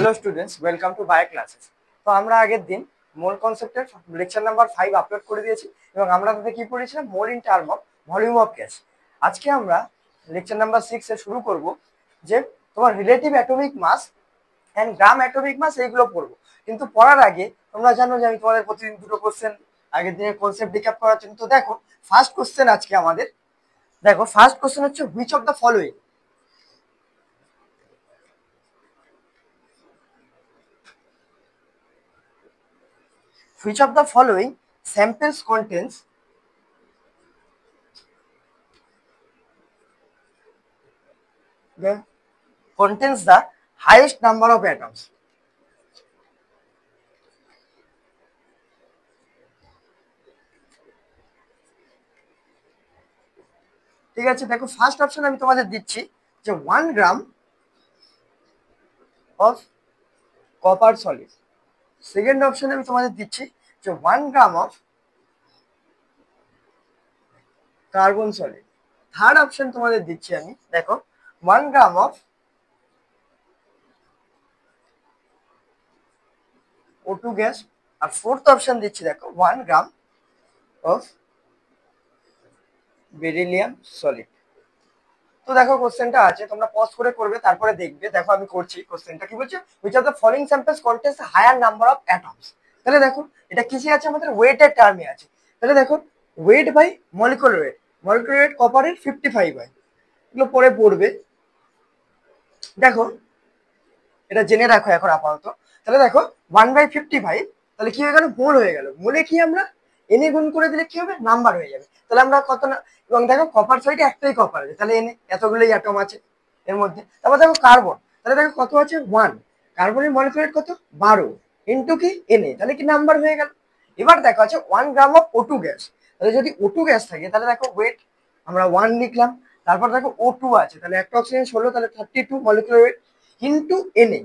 Hello students, welcome to bio classes. তো আমরা আগের দিন মোল কনসেপ্টের লেকচার নাম্বার 5 আপলোড করে দিয়েছি এবং আমরা তাতে কি পড়েছিলাম, mole in term of volume of gas. আজকে আমরা লেকচার নাম্বার 6 এ শুরু করব যে তোমার relative atomic mass and gram atomic mass এইগুলো পড়বো। কিন্তু পড়ার আগে তোমরা জানো যে আমি তোমাদের প্রতিদিন দুটো কোশ্চেন আগের দিনের কনসেপ্ট রিক্যাপ করার জন্য। তো দেখো ফার্স্ট কোশ্চেন আজকে আমাদের, দেখো ফার্স্ট কোশ্চেন হচ্ছে which of the following, which of the following samples contains the highest number of atoms? ঠিক আছে, দেখো ফার্স্ট অপশন আমি তোমাদের দিচ্ছি যে 1 gram of copper solid. Second option আমি তোমাদের দিচ্ছি যে 1 gram of carbon solid. Third option তোমাদের দিচ্ছি আমি, দেখো 1 গ্রাম অফ O2 গ্যাস। আর ফোর্থ অপশন দিচ্ছি দেখো 1 গ্রাম অফ বেরিলিয়াম সলিড। তো দেখো কোশ্চেনটা আছে, তোমরা পজ করে করবে, তারপরে দেখবে। দেখো আমি করছি কোশ্চেনটা কি বলছে, which of the following samples contains a higher number of atoms? তাহলে দেখো এটা কিসে আছে, আমাদের ওয়েটের টার্মে আছে। তাহলে দেখো weight by molecular weight, molecular weight কপারের 55 হয়, এগুলো পরে পড়বে। দেখো এটা জেনে রাখো এখন আপাতত। তাহলে দেখো 1/55, তাহলে কি হয়ে গেল, মোল হয়ে গেল। মোলে কি আমরা এনে গুণ করে দিলে কি হবে, নাম্বার হয়ে যাবে। তাহলে আমরা কত না, এবং দেখো কপার সাইডে একটাই কপার আছে, তাহলে এনে এতগুলোই অ্যাটম আছে এর মধ্যে। তারপর দেখো কার্বন, তাহলে দেখো কত আছে 1, কার্বনের মলিকুলার ওয়েট কত 12 ইন্টু কি এনে, তাহলে কি নাম্বার হয়ে গেল। এবার দেখো আছে 1 গ্রাম অফ O2 গ্যাস। তাহলে যদি O2 গ্যাস থাকে তাহলে দেখো ওয়েট আমরা 1 লিখলাম। তারপর দেখো O2 আছে, তাহলে একটা অক্সিজেন 16, তাহলে 32 মলিকুলার ওয়েট ইন্টু এনে।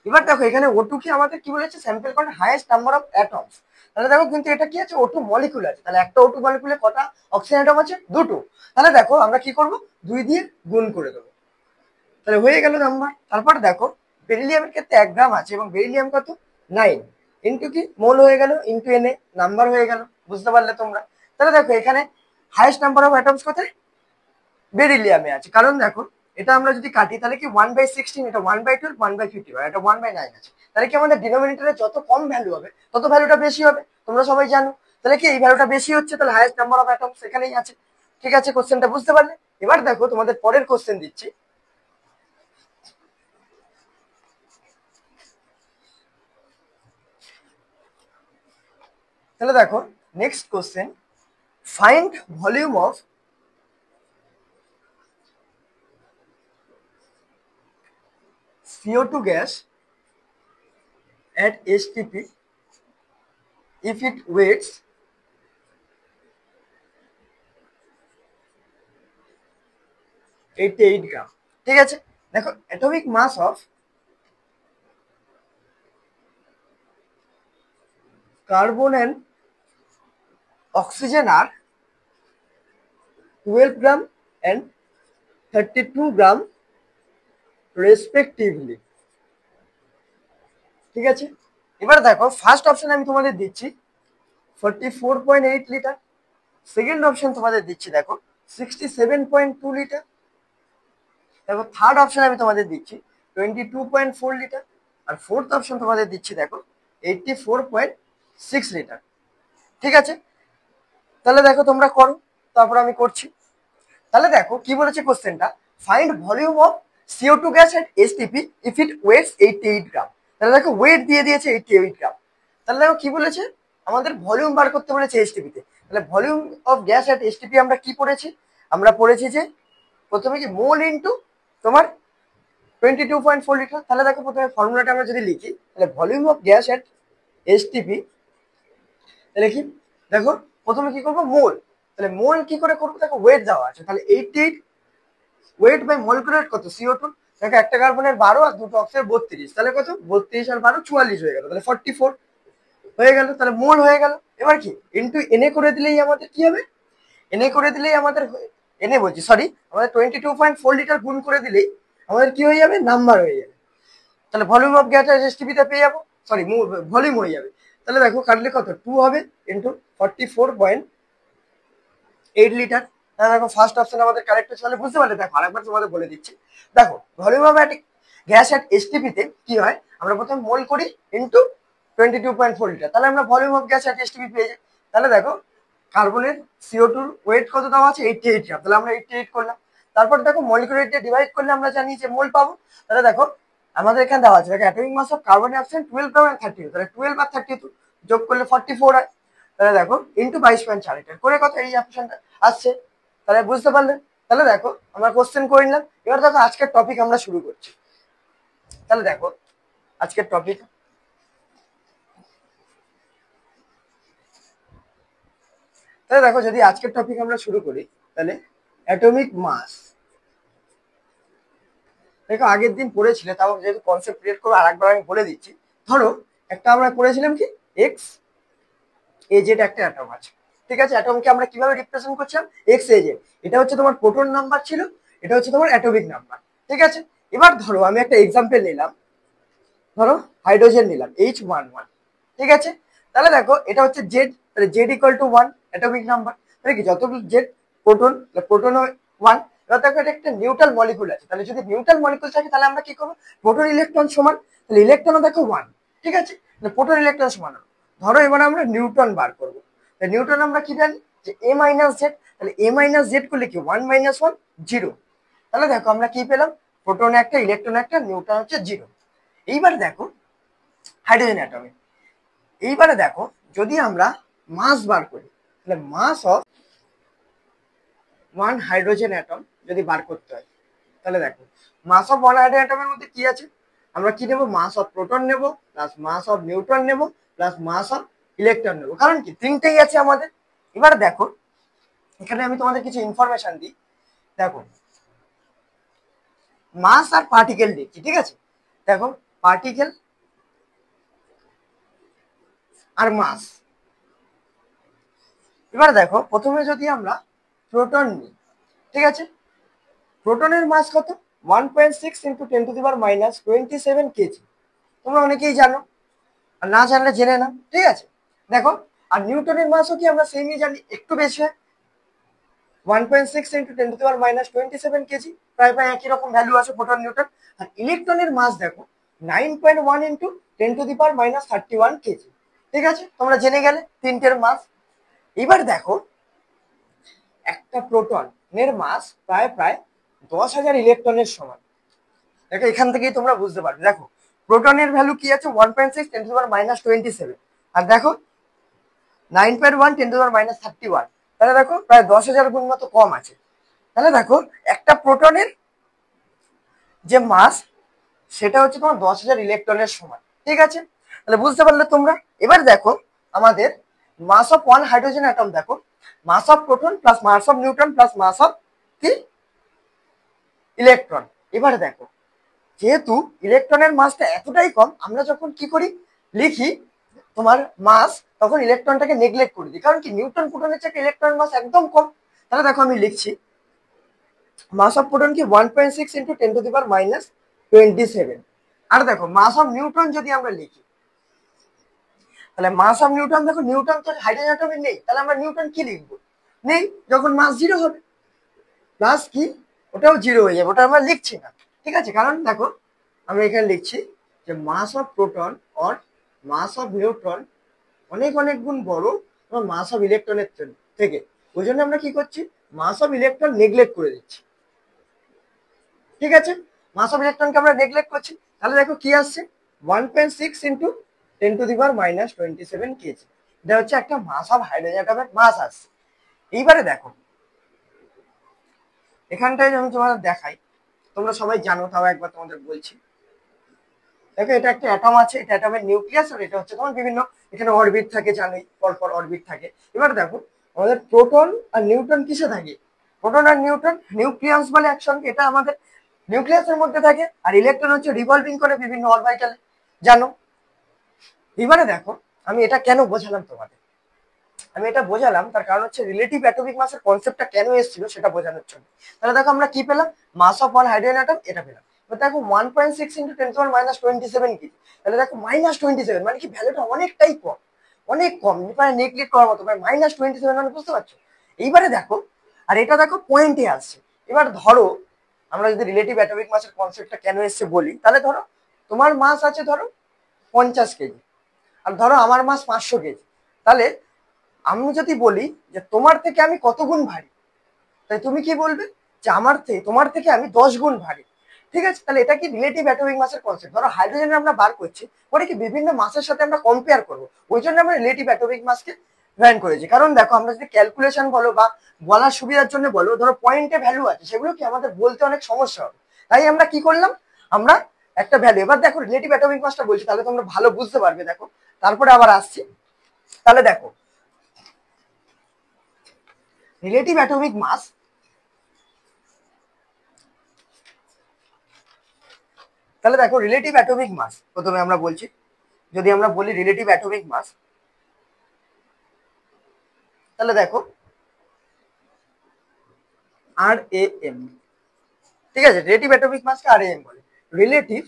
এবার দেখো এখানে O2 কি আমাদের কি বলেছে, স্যাম্পল করেন হাইয়েস্ট নাম্বার অফ অ্যাটমস। তাহলে দেখো কিন্তু এটা কি আছে, O2 মলিকুল আছে, তাহলে একটা O2 মলিকুলে কটা অক্সিজেন অ্যাটম আছে, দুটো। তাহলে দেখো আমরা কি করব, 2 দিয়ে গুণ করে দেবো, তাহলে হয়ে গেল নাম্বার। তারপর দেখো বেরিলিয়ামের ক্ষেত্রে 1 গ্রাম আছে এবং বেরিলিয়াম কত 9 ইন্টু কি মোল হয়ে গেল ইন্টু এনে, নাম্বার হয়ে গেল। বুঝতে পারলে তোমরা? তাহলে দেখো এখানে হাইয়েস্ট নাম্বার অফ অ্যাটমস কোথায়, বেরিলিয়ামে আছে। কারণ দেখো এটা আমরা যদি কাটি তাহলে কি 1/16, এটা 1/12, 1/55, এটা 1/9 আছে। তাহলে কি আমাদের ডিনোমিনেটরে যত কম ভ্যালু হবে তত ভ্যালুটা বেশি হবে, তোমরা সবাই জানো। তাহলে কি এই ভ্যালুটা বেশি হচ্ছে, তাহলে হাইয়েস্ট নাম্বার অফ অ্যাটমস এখানেই আছে। ঠিক আছে, কোশ্চেনটা বুঝতে পারলে? এবার দেখো তোমাদের পরের কোশ্চেন দিচ্ছি। তাহলে দেখো next question, find volume of CO2 gas at STP if it weighs 88 gram. ঠিক আছে, দেখো atomic mass of carbon and oxygen আর 12 গ্রাম অ্যান্ড 32 গ্রাম রেসপেক্টিভলি। ঠিক আছে, এবার দেখো ফার্স্ট অপশন আমি তোমাদের দিচ্ছি 44.8 লিটার। সেকেন্ড অপশন তোমাদের দিচ্ছি দেখো 67.2 লিটার। দেখো থার্ড অপশন আমি তোমাদের দিচ্ছি 22.4 লিটার। আর ফোর্থ অপশন তোমাদের দিচ্ছি দেখো 84.6 লিটার। ঠিক আছে, তাহলে দেখো তোমরা করো, তারপর আমি করছি। তাহলে দেখো কি বলেছে কোশ্চেনটা, find volume of CO2 gas at STP if it weighs 88 gram. তাহলে দেখো ওয়েট দিয়ে দিয়েছে 88 গ্রাম। তাহলে দেখো কি বলেছে, আমাদের ভলিউম বার করতে বলেছে STP তে। তাহলে volume of gas at STP আমরা কি পড়েছি, আমরা পড়েছি যে প্রথমে কি মোল ইন্টু তোমার 22.4 লিটার। তাহলে দেখো প্রথমে ফর্মুলাটা আমরা যদি লিখি, তাহলে volume of gas at STP, তাহলে কি দেখো প্রথমে কি করবো, মোল। তাহলে মোল কি করে করবো, দেখো ওয়েট দেওয়া আছে, তাহলে 88 ওয়েট বাই মলিকুলার কত CO2। দেখো একটা কার্বনের 12 আর দুটো অক্সিজেন 32, তাহলে কত 32 আর 12 44 হয়ে গেল, তাহলে 44 হয়ে গেল, তাহলে মোল হয়ে গেল। এবার কি ইন্টু এনে করে দিলেই আমাদের কি হবে, এনে করে দিলেই আমাদের এনে বলছি সরি, আমাদের 22.4 লিটার গুণ করে দিলেই আমাদের কি হয়ে যাবে, নাম্বার হয়ে যাবে। তাহলে ভলিউম অফ গ্যাস এসটিপি তে পেয়ে যাবো, সরি ভলিউম হয়ে যাবে। তাহলে দেখো কাটলে কত 2 হবে ইন্টু 44.8 লিটার। তাহলে দেখো ফার্স্ট অপশন আমাদের কারেক্ট হচ্ছে। তাহলে বুঝতে পারলে, দেখো আরেকবার তোমাদের বলে দিচ্ছি। দেখো volume of gas at STP তে কি হয়, আমরা প্রথমে মোল করি ইন্টু 22.4 লিটার, তাহলে আমরা volume of gas at STP পেয়ে যাই। তাহলে দেখো কার্বনের CO2 ওয়েট কত দেওয়া আছে 88 গ্রাম, তাহলে আমরা 88 করলাম। তারপর দেখো মলিকুলার রেট ডিভাইড করলে আমরা জানি যে মোল পাবো। তাহলে দেখো আমাদের এখানে দেওয়া আছে দেখো atomic mass of carbon absent 12 gram and 32, তাহলে 12 আর 32 যোগ করলে 44 হয়। তাহলে দেখো ইন্টু 22.4 লিটার করে কত এই অপশনটা আসছে। তাহলে বুঝতে পারলে। তাহলে দেখো আমরা কোশ্চেন করে নিলাম। এবার দেখো আজকের টপিক আমরা শুরু করছি। তাহলে দেখো আজকের টপিক, তাহলে দেখো যদি আজকের টপিক আমরা শুরু করি তাহলে অ্যাটমিক মাস। দেখো আগের দিন পড়েছিলে, তাও যেহেতু কনসেপ্ট ক্রিয়েট করে আরেকবার আমি বলে দিচ্ছি। ধরো একটা আমরা পড়েছিলাম কি এক্স এজেড একটা অ্যাটম আছে, ঠিক আছে। অ্যাটমকে আমরা কিভাবে রিপ্রেজেন্ট করছিলাম এক্স এজেড, এটা হচ্ছে তোমার প্রোটন নাম্বার ছিল, এটা হচ্ছে তোমার অ্যাটমিক নাম্বার, ঠিক আছে। এবার ধরো আমি একটা এক্সাম্পল নিলাম, ধরো হাইড্রোজেন নিলাম H11, ঠিক আছে। তাহলে দেখো এটা হচ্ছে জেড, তাহলে Z equal to 1 atomic number, তাহলে কি যতগুলো জেড প্রোটন, প্রোটন 1। এবার দেখো এটা একটা নিউট্রাল মলিকুল আছে, তাহলে যদি নিউট্রাল মলিকুল থাকে তাহলে আমরা কি করবো, প্রোটন ইলেকট্রন সমান, তাহলে ইলেকট্রনও দেখো 1, ঠিক আছে, তাহলে প্রোটন ইলেকট্রন সমান। ধরো এবার আমরা নিউট্রন বার করবো, তাহলে নিউট্রন আমরা কি জানি যে এ মাইনাস জেড, তাহলে এ মাইনাস জেড করলে কি 1 মাইনাস 1 0। তাহলে দেখো আমরা কি পেলাম, প্রোটন একটা ইলেকট্রন একটা নিউট্রন হচ্ছে 0। এইবার দেখো হাইড্রোজেন অ্যাটমে, এইবারে দেখো যদি আমরা মাস বার করি, তাহলে মাস অফ 1 হাইড্রোজেন অ্যাটম যদি বার করতে হয়, তাহলে দেখো মাস অফ 1 হাইড্রোজেন অ্যাটমের মধ্যে কি আছে, আমরা কি নেবো, মাস অফ প্রোটন নেবো প্লাস মাস অফ নিউট্রন নেবো প্লাস মাস অফ ইলেকট্রন নেবো, কারণ কি তিনটেই আছে আমাদের। এবার দেখো এখানে আমি তোমাদের কিছু ইনফরমেশন দিই। দেখো মাস আর পার্টিকেল দিচ্ছি, ঠিক আছে। দেখো পার্টিকেল আর মাস। এবার দেখো প্রথমে যদি আমরা প্রোটন নিই, ঠিক আছে, প্রোটনের মাস কত 1.6 ইন্টু 10⁻⁻27 কেজি, তোমরা অনেকেই জানো, আর না জানলে জেনে নাও, ঠিক আছে। দেখো আর নিউটনের মাসও কি আমরা সেমই জানি, একটু বেশি হয় 1.6 ইন্টু 10⁻⁻27 কেজি, প্রায় প্রায় একই রকম ভ্যালু আছে প্রোটন নিউটন। আর ইলেকট্রনের মাস দেখো 9.1 ইন্টু 10⁻31 কেজি, ঠিক আছে, তোমরা জেনে গেলে তিনটের মাস। এবার দেখো একটা প্রোটনের মাস প্রায় প্রায় 10,000 ইলেকট্রনের সমান। দেখো এখান থেকেই তোমরা বুঝতে পারবে। দেখো প্রোটনের ভ্যালু কি আছে 1.6 10⁻27, আর দেখো 9.1 10⁻31, তাহলে দেখো প্রায় 10,000 গুণ মতো কম আছে। তাহলে দেখো একটা প্রোটনের যে মাস সেটা হচ্ছে তোমার 10,000 ইলেকট্রনের সমান, ঠিক আছে। তাহলে বুঝতে পারলে তোমরা। এবার দেখো আমাদের মাস অফ 1 হাইড্রোজেন অ্যাটম, দেখো mass of proton plus mass of neutron plus mass of কি ইলেকট্রন। এবারে দেখো যেহেতু ইলেকট্রনের মাসটা এতটাই কম, আমরা যখন কি করি লিখি তোমার মাস, তখন ইলেকট্রনটাকে নেগলেক্ট করে দিই, কারণ কি নিউট্রন প্রোটনের থেকে ইলেকট্রন মাস একদম কম। তাহলে দেখো আমি লিখছি মাস অফ প্রোটন কি 1.6 ইন্টু 10⁻27। আর দেখো মাস অফ নিউট্রন যদি আমরা লিখি, তাহলে মাস অফ নিউট্রন, দেখো নিউট্রন তো হাইড্রোজেন অ্যাটমে নেই, তাহলে আমরা নিউট্রন কি লিখবো, নেই, যখন মাস 0 হবে প্লাস কি ওটাও 0 হয়ে যাবে, ওটা আমরা লিখছি না, ঠিক আছে। কারণ দেখো আমরা এখানে লিখছি যে mass of proton or mass of neutron অনেক অনেক গুণ বড় মাস অফ ইলেকট্রনের থেকে, ওই জন্য আমরা কি করছি মাস অফ ইলেকট্রন নেগলেক্ট করে দিচ্ছি, ঠিক আছে। মাস অফ ইলেকট্রনকে আমরা নেগলেক্ট করছি। তাহলে দেখো কি আসছে 1.6 ইন্টু 10⁻⁻27 কেজি, এটা হচ্ছে একটা মাস অফ হাইড্রোজেন অ্যাটমের মাস আসছে। এইবারে দেখো এখানটায় আমি তোমাদের দেখাই, তোমরা সবাই জানো, তাও একবার তোমাদের বলছি। দেখো এটা একটা অ্যাটম আছে, এটা অ্যাটমের নিউক্লিয়াস, আর এটা হচ্ছে তোমার বিভিন্ন এখানে অরবিট থাকে, জানোই পরপর অরবিট থাকে। এবার দেখো আমাদের প্রোটন আর নিউট্রন কিসে থাকে, প্রোটন আর নিউট্রন নিউক্লিয়াস বলে একসঙ্গে, এটা আমাদের নিউক্লিয়াসের মধ্যে থাকে, আর ইলেকট্রন হচ্ছে রিভলভিং করে বিভিন্ন অরবিটালে, জানো। এবারে দেখো আমি এটা কেন বোঝালাম তোমাদের, আমি এটা বোঝালাম তার কারণ হচ্ছে রিলেটিভ অ্যাটমিক মাসের কনসেপ্টটা কেন এসেছিল সেটা বোঝানোর জন্য। তাহলে দেখো আমরা কি পেলাম, মাস অফ 1 হাইড্রোজেন অ্যাটম এটা পেলাম। দেখো 1.6 ইন্টু 10⁻27 কেজি, তাহলে দেখো -27, মানে কি ভ্যালুটা অনেকটাই কম, অনেক কম, মানে নেগলেক্ট করার মতো, মানে -27, মানে বুঝতে পারছো। এইবারে দেখো, আর এটা দেখো পয়েন্টে আসছে। এবার ধরো আমরা যদি রিলেটিভ অ্যাটমিক মাসের কনসেপ্টটা কেন এসছে বলি, তাহলে ধরো তোমার মাস আছে ধরো 50 কেজি, আর ধরো আমার মাস 500 কেজি। তাহলে আমি যদি বলি যে তোমার থেকে আমি কত গুণ ভারী, তাই তুমি কি বলবে যে তোমার থেকে আমি 10 গুণ ভারী। ঠিক আছে, তাহলে এটা কি রিলেটিভ অ্যাটমিক মাসের কনসেপ্ট। ধরো হাইড্রোজেন আমরা বার করছি, পরে কি বিভিন্ন মাসের সাথে আমরা কম্পেয়ার করবো, ওই জন্য আমরা রিলেটিভ অ্যাটমিক মাসকে জয়েন করেছি। কারণ দেখো আমরা যদি ক্যালকুলেশন বলো বা বলার সুবিধার জন্য বলো, ধরো পয়েন্টে ভ্যালু আছে, সেগুলো কি আমাদের বলতে অনেক সমস্যা হবে। তাই আমরা কি করলাম, আমরা একটা ভ্যালু, এবার দেখো রিলেটিভ অ্যাটমিক মাসটা বলছি, তাহলে তোমরা ভালো বুঝতে পারবে। দেখো তারপরে আবার আসছি, তাহলে দেখো রিলেটিভ অ্যাটমিক মাস, তাহলে দেখো রিলেটিভ অ্যাটমিক মাস প্রথমে আমরা বলছি, যদি আমরা বলি রিলেটিভ অ্যাটমিক মাস, তাহলে দেখো আর এ এম, ঠিক আছে, রিলেটিভ অ্যাটমিক মাসকে আর এ এম বলে, রিলেটিভ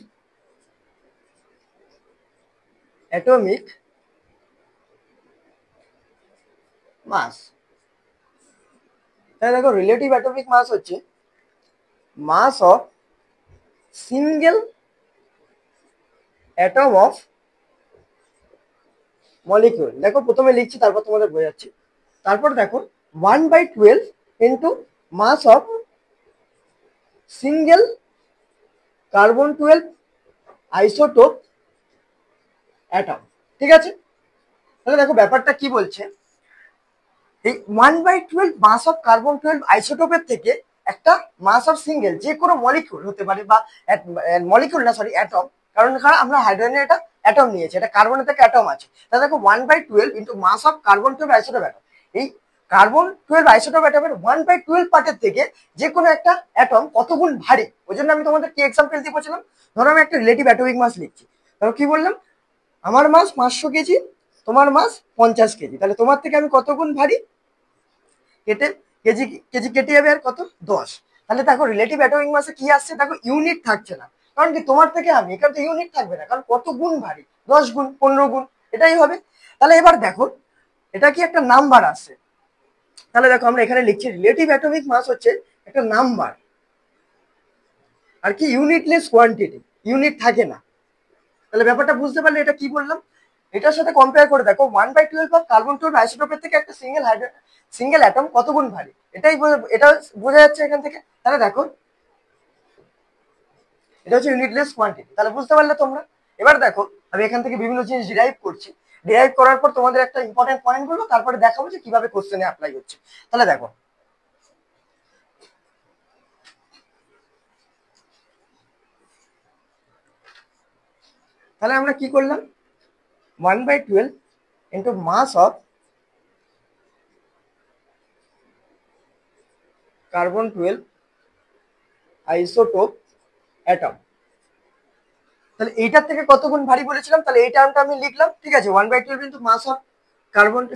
অ্যাটমিক মাস। তাহলে দেখো রিলেটিভ অ্যাটমিক মাস হচ্ছে mass of single atom of molecule. দেখো প্রথমে লিখছি, তারপর তোমাদের বোঝাচ্ছি। তারপর দেখো 1/12 into mass of single carbon 12 isotope atom. ঠিক আছে, তাহলে দেখো ব্যাপারটা কি বলছে, এই 1/12 মাস অফ কার্বন 12 আইসোটোপের থেকে একটা মাস অফ সিঙ্গেল যে কোনো মলিকিউল হতে পারে, বা মলিকিউল না সরি অ্যাটম, কারণ আমরা হাইড্রোজেনের এটা অ্যাটম নিয়েছি, এটা কার্বনের থেকে অ্যাটম আছে। তাহলে দেখো 1/12 into mass of carbon 12 isotope atom, এই কার্বন 12 আইসোটোপ অ্যাটমের 1/12 পার্টের থেকে যে কোনো একটা অ্যাটম কত গুণ ভারী। ওই জন্য আমি তোমাদের কি এক্সাম্পল দিয়ে বলছিলাম, ধরো আমি একটা রিলেটিভ অ্যাটমিক মাস লিখছি, ধরো কি বললাম, আমার মাস 500 কেজি, তোমার মাস 50 কেজি, তাহলে তোমার থেকে আমি কত গুণ ভারী, কেটে কেজি কেজি কেটে যাবে, আর কত 10। তাহলে দেখো রিলেটিভ অ্যাটমিক মাসে কি আসছে, দেখো ইউনিট থাকছে না, কারণ কি তোমার থেকে আমি, এখানে তো ইউনিট থাকবে না, কারণ কত গুণ ভারী, 10 গুণ 15 গুণ, এটাই হবে। তাহলে এবার দেখো এটা কি একটা নাম্বার আসছে, তাহলে দেখো আমরা এখানে লিখছি রিলেটিভ অ্যাটমিক মাস হচ্ছে একটা নাম্বার, আর কি ইউনিটলেস কোয়ান্টিটি, ইউনিট থাকে না। তাহলে ব্যাপারটা বুঝতে পারলে এটা কি বললাম, এটার সাথে কম্পেয়ার করে দেখো 1/12 অফ কার্বন 12 আইসোটোপের থেকে একটা সিঙ্গেল অ্যাটম কত গুণ ভারী, এটা বোঝা যাচ্ছে এখান থেকে। তাহলে দেখো এটা হচ্ছে ইউনিটলেস কোয়ান্টিটি, তাহলে বুঝতে পারলে তোমরা। এবার দেখো আমি এখান থেকে বিভিন্ন জিনিস ডিরাইভ করছি, ডিরাইভ করার পর তোমাদের একটা ইম্পর্টেন্ট পয়েন্ট বলবো, তারপরে দেখাবো যে কিভাবে কোশ্চেনে অ্যাপ্লাই হচ্ছে। তাহলে দেখো তাহলে আমরা কি করলাম, 1/12 into mass of carbon 12 isotope atom, তাহলে এইটার থেকে কত গুণ ভারী বলেছিলাম, তাহলে এই টার্মটা আমি লিখলাম। ঠিক আছে, 1/12 into mass of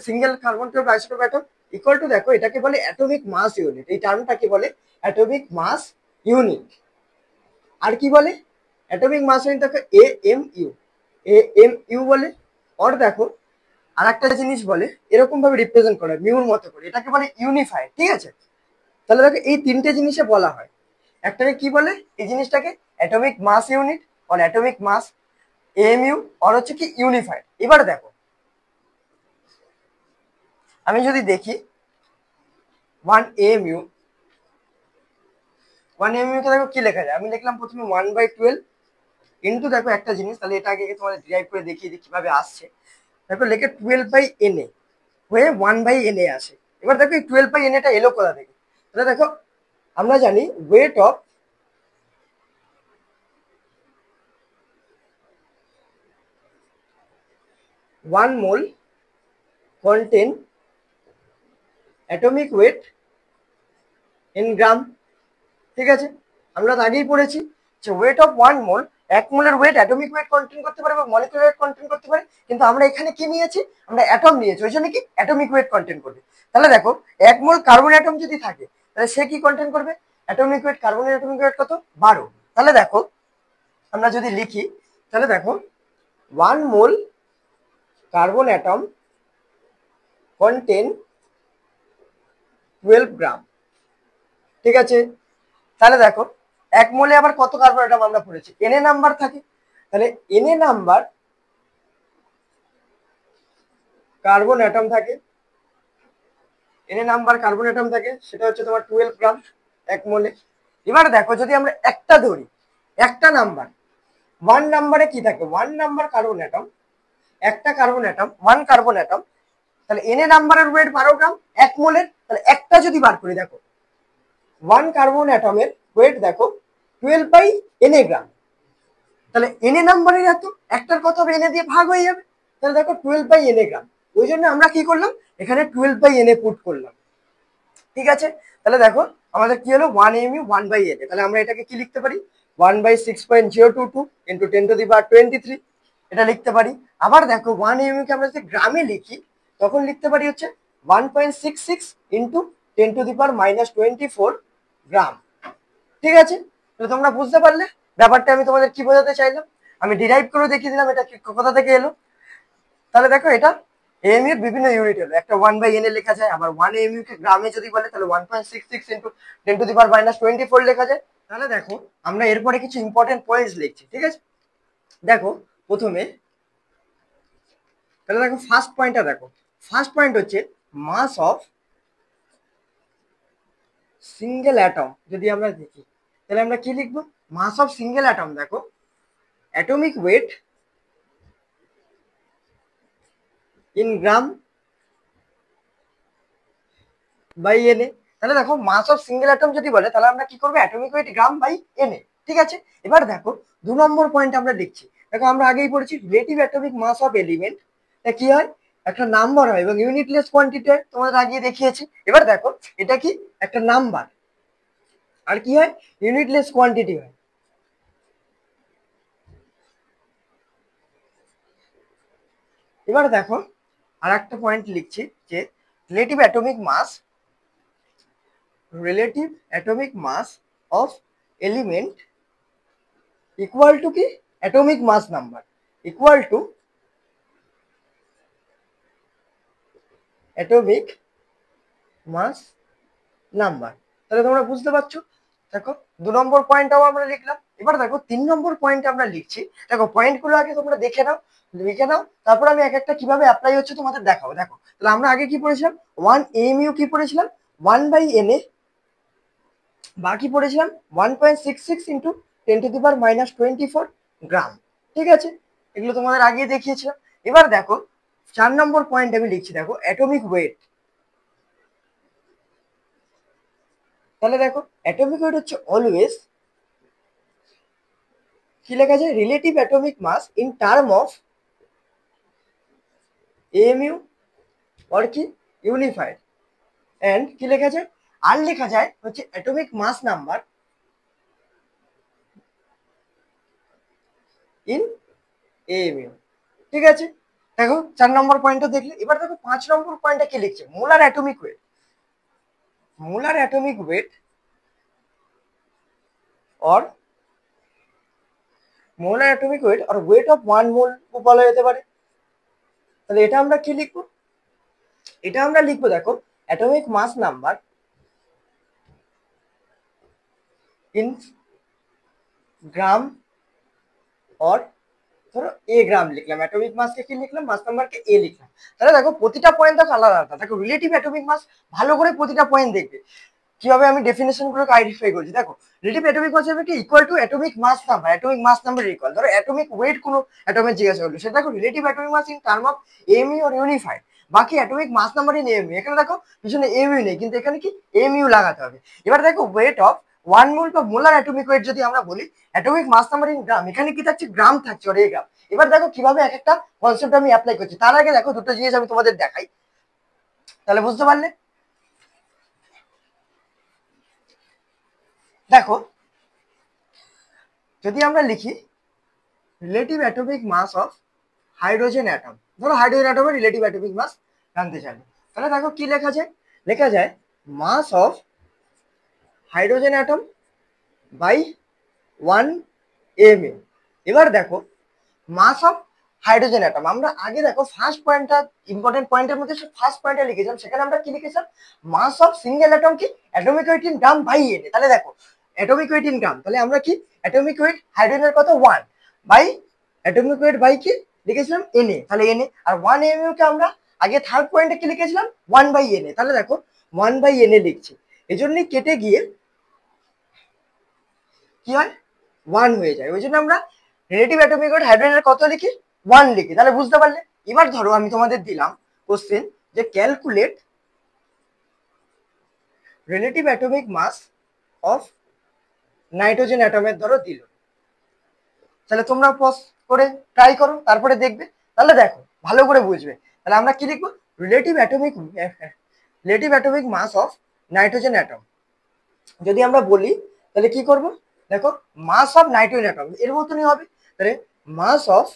single carbon 12 isotope atom equal to, দেখো এটাকে বলে অ্যাটমিক মাস ইউনিট, এই টার্মটাকে বলে অ্যাটমিক মাস ইউনিট। আর কি বলে অ্যাটমিক মাস ইউনিট, দেখো এএমইউ বলে। আর দেখো আর একটা জিনিস বলে, এরকম ভাবে রিপ্রেজেন্ট করে মিউর মতো করে, এটাকে বলে ইউনিফাইড। ঠিক আছে, তাহলে দেখো এই তিনটে জিনিসে বলা হয়, একটাকে কি বলে এই জিনিসটাকে অ্যাটমিক মাস ইউনিট, আর অ্যাটমিক মাস এএমইউ, আর হচ্ছে কি ইউনিফাইড। এবার দেখো আমি যদি দেখি 1 AMU, 1 AMU কে দেখো কি লেখা যায়, আমি লিখলাম প্রথমে 1/12 ইন্টু, দেখো একটা জিনিস, তাহলে এটা আগে তোমাদের ডিরাইভ করে দেখিয়ে দিই কিভাবে আসছে। দেখো লেখে 12/NA হয়ে 1/NA আসে। এবার দেখো এই 12/NA এলো কোথা থেকে, তাহলে দেখো আমরা জানি weight of 1 mole contain atomic weight in gram. ঠিক আছে, আমরা তো আগেই পড়েছি যে ওয়েট অফ 1 মোল, 1 মোলের ওয়েট অ্যাটমিক ওয়েট কন্টেন করতে পারে বা মলিকুলার ওয়েট কন্টেন করতে পারে, কিন্তু আমরা এখানে কি নিয়েছি, আমরা অ্যাটম নিয়েছি, ওই জন্য কি অ্যাটমিক ওয়েট কন্টেন করবে। তাহলে দেখো 1 মোল কার্বন অ্যাটম যদি থাকে, তাহলে সে কি কন্টেন করবে, অ্যাটমিক ওয়েট, কার্বনের অ্যাটমিক ওয়েট কত 12। তাহলে দেখো আমরা যদি লিখি তাহলে দেখো 1 মোল কার্বন অ্যাটম কন্টেন 12 গ্রাম। ঠিক আছে, তাহলে দেখো 1 মোলে আবার কত কার্বন অ্যাটম আমরা পড়েছি, এনএ নাম্বার থাকে, তাহলে এনএ নাম্বার কার্বন অ্যাটম থাকে, এনএ নাম্বার কার্বন অ্যাটম থাকে, সেটা হচ্ছে তোমার 12 গ্রাম 1 মোলে। এবার দেখো যদি আমরা একটা ধরি, একটা নাম্বার, 1 নাম্বারে কি থাকে, 1 নাম্বার কার্বন অ্যাটম, একটা কার্বন অ্যাটম, 1 কার্বন অ্যাটম, তাহলে এনএ নাম্বারের ওয়েট 12 গ্রাম 1 মোলের, তাহলে একটা যদি বার করি দেখো 1 কার্বন অ্যাটমের ওয়েট দেখো 12/Na গ্রাম, তাহলে এনএ নাম্বারের এত, একটার কত হবে, এনএ দিয়ে ভাগ হয়ে যাবে, তাহলে দেখো 12/Na গ্রাম। ওই জন্য আমরা কি করলাম, এখানে 12/Na পুট করলাম। ঠিক আছে, তাহলে দেখো আমাদের কি হলো 1 mu 1/Na, তাহলে আমরা এটাকে কি লিখতে পারি, 1/6.022 ইন্টু 10⁻23 এটা লিখতে পারি। আবার দেখো 1 mu কে আমরা যদি গ্রামে লিখি তখন লিখতে পারি হচ্ছে 1.66 ইন্টু 10⁻24 গ্রাম। ঠিক আছে, তাহলে তোমরা বুঝতে পারলে ব্যাপারটা আমি তোমাদের কি বোঝাতে চাইলাম, আমি ডিরাইভ করে দেখিয়ে দিলাম এটা কোথা থেকে এলো। তাহলে দেখো এটা এমইউ এর বিভিন্ন ইউনিট হলো, একটা 1/Na লেখা যায়, আবার 1 mu কে গ্রামে যদি বলে তাহলে 1.66 ইন্টু 10⁻24 লেখা যায়। তাহলে দেখো আমরা এরপরে কিছু ইম্পর্টেন্ট পয়েন্টস লিখছি। ঠিক আছে, দেখো প্রথমে তাহলে দেখো ফার্স্ট পয়েন্টটা দেখো, ফার্স্ট পয়েন্ট হচ্ছে মাস অফ সিঙ্গেল অ্যাটম। যদি আমরা দেখি তাহলে আমরা কি লিখবো, মাস অফ সিঙ্গেল অ্যাটম দেখো atomic weight in gram by NA. তাহলে দেখো মাস অফ সিঙ্গেল অ্যাটম যদি বলে তাহলে আমরা কি করবো, atomic weight gram by NA. ঠিক আছে, এবার দেখো 2 নম্বর পয়েন্ট আমরা লিখছি, দেখো আমরা আগেই পড়েছি relative atomic mass of element, তা কি হয়, একটা নাম্বার হয় এবং ইউনিটলেস কোয়ান্টিটি তোমাদের আগে দেখিয়েছি। এবার দেখো এটা কি একটা নাম্বার, আর কি হয়, ইউনিটলেস কোয়ান্টিটি হয়। এবার দেখো আর একটা পয়েন্ট লিখছি যে relative atomic mass, relative atomic mass of element equal to কি, atomic mass number, equal to atomic mass number. তাহলে তোমরা বুঝতে পারছো, দেখো 2 নম্বর পয়েন্টটাও আমরা লিখলাম। এবার দেখো 3 নম্বর পয়েন্ট আমরা লিখছি, দেখো পয়েন্টগুলো আগে তোমরা দেখে নাও, লিখে নাও, তারপর আমি এক একটা কিভাবে অ্যাপ্লাই হচ্ছে তোমাদের দেখাবো। দেখো তাহলে আমরা আগে কি পড়েছিলাম, 1 mu কি পড়েছিলাম 1/Na, বাকি পড়েছিলাম 1.66 ইন্টু 10⁻24 গ্রাম। ঠিক আছে, এগুলো তোমাদের আগে দেখিয়েছিলাম। এবার দেখো 4 নম্বর পয়েন্ট আমি লিখছি, দেখো অ্যাটমিক ওয়েট। তাহলে দেখো অ্যাটমিক ওয়েট হচ্ছে অলওয়েজ কি লেখা যায়, relative atomic mass in term of AMU or কি ইউনিফাইড, এন্ড কি লেখা যায়, আর লেখা যায় হচ্ছে atomic mass number in AMU. ঠিক আছে, দেখো 4 নম্বর পয়েন্টটা দেখলে। এবার দেখো 5 নম্বর পয়েন্টটা কি লিখছে, molar atomic weight, molar atomic weight or molar atomic weight আর ওয়েট অফ 1 মোল বলা যেতে পারে। তাহলে এটা আমরা কি লিখবো, এটা আমরা লিখবো দেখো atomic mass number in gram or ধরো A গ্রাম লিখলাম, অ্যাটমিক মাসকে কি লিখলাম, মাস নাম্বারকে A লিখলাম। তাহলে দেখো প্রতিটা পয়েন্ট দেখো আলাদা আলাদা, দেখো রিলেটিভ অ্যাটমিক মাস ভালো করে প্রতিটা পয়েন্ট দেখবে কিভাবে আমি ডেফিনেশন গুলোকে আইডেন্টিফাই করছি। দেখো রিলেটিভ অ্যাটমিক মাস হবে কি, equal to atomic mass number, atomic mass number equal, ধরো অ্যাটমিক ওয়েট কোনো অ্যাটমের জিজ্ঞাসা করলো, সেটা দেখো relative atomic mass in term of mu or unified, বাকি atomic mass number in M U. এখানে দেখো পিছনে এমইউ নেই, কিন্তু এখানে কি এমইউ লাগাতে হবে। এবার দেখো ওয়েট অফ 1 মোল বা মোলার অ্যাটমিক ওয়েট যদি আমরা বলি, অ্যাটমিক মাস নাম্বার ইন গ্রাম, এখানে কি থাকছে, গ্রাম থাকছে ওর এ গ্রাম। এবার দেখো কিভাবে এক একটা কনসেপ্ট আমি অ্যাপ্লাই করছি, তার আগে দেখো দুটো জিনিস আমি তোমাদের দেখাই, তাহলে বুঝতে পারলে। দেখো যদি আমরা লিখি relative atomic mass of hydrogen atom, ধরো হাইড্রোজেন অ্যাটমের রিলেটিভ অ্যাটমিক মাস জানতে চাইলে, তাহলে দেখো কি লেখা যায়, লেখা যায় mass of hydrogen atom by 1 mu। এবার দেখো মাস অফ হাইড্রোজেন অ্যাটম। আমরা আগে দেখো ফার্স্ট পয়েন্টটা ইম্পর্টেন্ট পয়েন্টের মধ্যে ফার্স্ট পয়েন্টটা লিখেছিলাম, সেখানে আমরা কি লিখেছিলাম, মাস অফ সিঙ্গেল অ্যাটম কি atomic weight in gram by NA. তাহলে দেখো অ্যাটমিক ওয়েট ইন গ্রাম, তাহলে আমরা কি অ্যাটমিক ওয়েট হাইড্রোজেনের কত 1 বাই অ্যাটমিক ওয়েট বাই কি লিখেছিলাম এনে, তাহলে এনে। আর 1 এমইউ কে আমরা আগে থার্ড পয়েন্টে কি লিখেছিলাম 1 বাই এনে, তাহলে দেখো 1 বাই এনে লিখছি, এই জন্যই কেটে গিয়ে কি হয় 1 হয়ে যায়। ওই জন্য আমরা রিলেটিভ অ্যাটমিক ওয়েট হাইড্রোজেনের কত লিখি 1 লিখি। তাহলে বুঝতে পারলে। এবার ধরো আমি তোমাদের দিলাম কোশ্চেন যে calculate relative atomic mass of nitrogen অ্যাটমের ধরো দিল, তাহলে তোমরা পজ করে ট্রাই করো, তারপরে দেখবে। তাহলে দেখো ভালো করে বুঝবে। তাহলে আমরা কি লিখবো, relative atomic mass of nitrogen atom. যদি আমরা বলি তাহলে কি করব, দেখো মাস অফ নাইট্রোজেন অ্যাটম এর মতনই হবে। তাহলে মাস অফ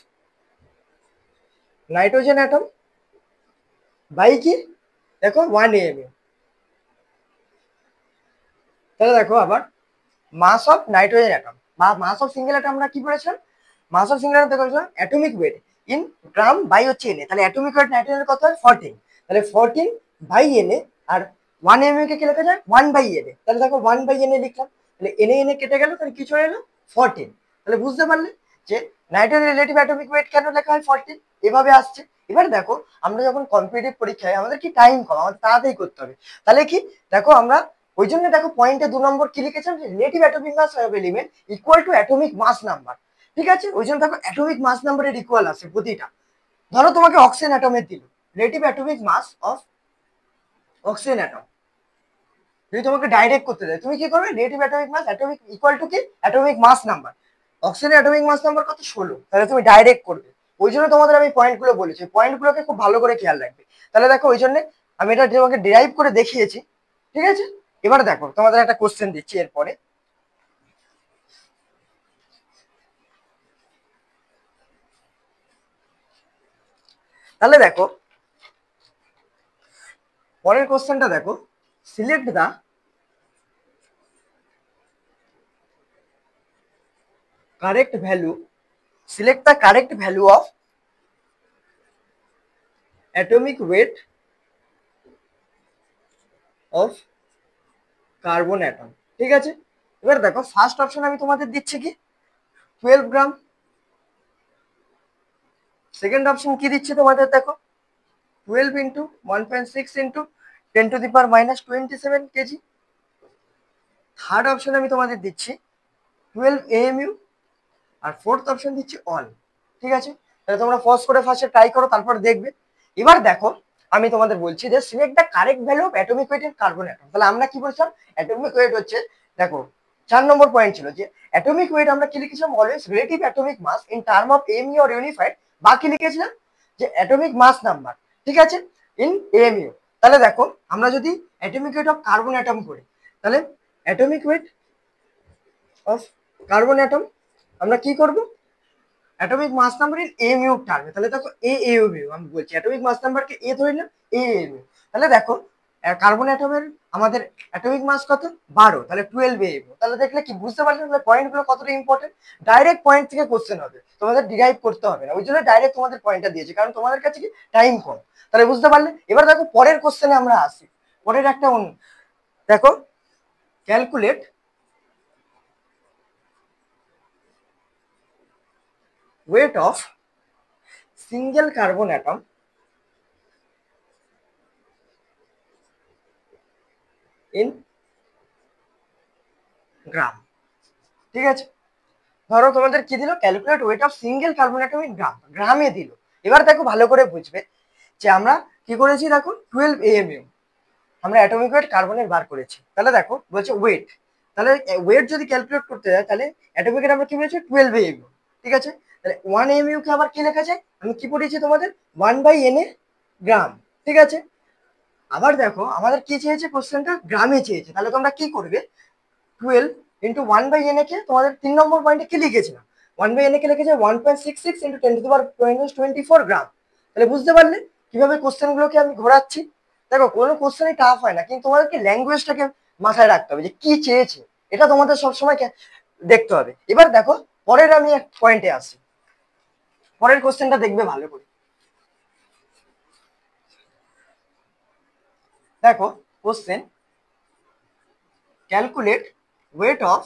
নাইট্রোজেন অ্যাটম বাই কি দেখো 1 এমইউ। তাহলে দেখো আবার মাস অফ নাইট্রোজেন অ্যাটম বা মাস অফ সিঙ্গেল অ্যাটম আমরা কি করেছিলাম, মাস অফ সিঙ্গেল অ্যাটম দেখেছিলাম atomic weight in gram by হচ্ছে এনে। তাহলে অ্যাটমিক ওয়েট নাইট্রোজেনের কত হয় 14, তাহলে 14 বাই এনে। আর 1 এমইউ কে কি লেখা যায় 1 বাই এনে, তাহলে দেখো 1 বাই এনে লিখলাম, তাহলে এনে এনে কেটে গেল, তাহলে কি চলে এলো 14। তাহলে বুঝতে পারলে যে নাইট্রোজেন রিলেটিভ অ্যাটমিক ওয়েট কেন লেখা হয় 14, এভাবে আসছে। এবার দেখো আমরা যখন কম্পিটিটিভ পরীক্ষায় আমাদের কি টাইম কম, আমাদের তাড়াতাড়ি করতে হবে, তাহলে কি দেখো আমরা ওই জন্য দেখো পয়েন্টে 2 নম্বর কি লিখেছিলাম যে relative atomic mass of element equal to atomic mass number. ঠিক আছে, ওই জন্য দেখো অ্যাটমিক মাস নাম্বারের ইকুয়াল আছে প্রতিটা। ধরো তোমাকে অক্সিজেন অ্যাটমের দিল relative atomic mass of oxygen atom, যদি তোমাকে ডাইরেক্ট করতে দেয় তুমি কি করবে, relative atomic mass atomic equal to কি atomic mass number. Oxygen atomic mass number কত 16, তাহলে তুমি ডাইরেক্ট করবে। ওই জন্য তোমাদের আমি পয়েন্টগুলো বলেছি, পয়েন্টগুলোকে খুব ভালো করে খেয়াল রাখবে। তাহলে দেখো ওই জন্য আমি এটা তোমাকে ডিরাইভ করে দেখিয়েছি। ঠিক আছে, এবার দেখো তোমাদের একটা কোশ্চেন দিচ্ছি এরপরে। তাহলে দেখো পরের কোশ্চেনটা দেখো, select the correct value, select the correct value of atomic weight of carbon atom. ঠিক আছে, এবার দেখো ফার্স্ট অপশন আমি তোমাদের দিচ্ছি কি 12 গ্রাম, সেকেন্ড অপশন কি দিচ্ছে তোমাদের দেখো 12 into 1.6 into 10 to the power minus 27 KG. Third option আমি তোমাদের দিচ্ছি 12 এএমইউ, আর ফোর্থ অপশন দিচ্ছি অল। ঠিক আছে, তাহলে তোমরা পজ করে ফার্স্টে ট্রাই করো, তারপর দেখবে। এবার দেখো আমি তোমাদের বলছি যে select the correct value of atomic weight in carbon atom. তাহলে আমরা কি বলছিলাম, অ্যাটমিক ওয়েট হচ্ছে দেখো 4 নম্বর পয়েন্ট ছিল যে অ্যাটমিক ওয়েট আমরা কি লিখেছিলাম always relative atomic mass in term of mu or unified, বা কি লিখেছিলাম যে অ্যাটমিক মাস নাম্বার। ঠিক আছে, ইন এমইউ। তাহলে দেখো আমরা যদি atomic weight of carbon atom করি, তাহলে atomic weight of carbon atom আমরা কি করব, atomic mass number in MU টার্মে। তাহলে দেখো এএমইউ আমি বলছি, অ্যাটমিক মাস নাম্বারকে এ ধরে নিলাম, এএমইউ। তাহলে দেখো কার্বন অ্যাটমের আমাদের অ্যাটমিক মাস কত 12, তাহলে 12 এএমইউ। তাহলে দেখলে কি বুঝতে পারলে পয়েন্টগুলো কতটা ইম্পর্টেন্ট। ডাইরেক্ট পয়েন্ট থেকে কোশ্চেন হবে, তোমাদের ডিরাইভ করতে হবে না, ওই জন্য ডাইরেক্ট তোমাদের পয়েন্টটা দিয়েছে, কারণ তোমাদের কাছে কি টাইম কম। তাহলে বুঝতে পারলে। এবার দেখো পরের কোশ্চেনে আমরা আসি। পরের একটা দেখো calculate weight of single carbon atom in gram. ঠিক আছে, ধরো তোমাদের কি দিল, calculate weight of single carbon atom in gram, গ্রামে দিল। এবার দেখো ভালো করে বুঝবে যে আমরা কি করেছি, দেখো 12 এএমইউ আমরা অ্যাটমিক ওয়েট কার্বনের বার করেছি। তাহলে দেখো বলছে ওয়েট, তাহলে ওয়েট যদি ক্যালকুলেট করতে যায় তাহলে অ্যাটমিক ওয়েট আমরা কি বলেছি 12 এএমইউ। ঠিক আছে, তাহলে 1 এএমইউ কে আবার কি লেখা যায়, আমি কি পড়িয়েছি তোমাদের 1 বাই এনএ গ্রাম। ঠিক আছে, আবার দেখো আমাদের কি চেয়েছে, কোশ্চেনটা গ্রামে চেয়েছে, তাহলে তোমরা কি করবে 12 ইন্টু 1 বাই এন কে তোমাদের 3 নম্বর পয়েন্টে কি লিখেছিলাম 1 বাই এন কে লিখেছে 1.66 into 10 to the power minus 24 গ্রাম। তাহলে বুঝতে পারলে কিভাবে কোশ্চেনগুলোকে আমি ঘোরাচ্ছি। দেখো কোনো কোশ্চেনই টাফ হয় না, কিন্তু তোমাদেরকে ল্যাঙ্গুয়েজটাকে মাথায় রাখতে হবে যে কি চেয়েছে, এটা তোমাদের সবসময় দেখতে হবে। এবার দেখো পরের আমি এক পয়েন্টে আসি, পরের কোশ্চেনটা দেখবে ভালো করে। দেখো কোশ্চেন, ক্যালকুলেট ওয়েট অফ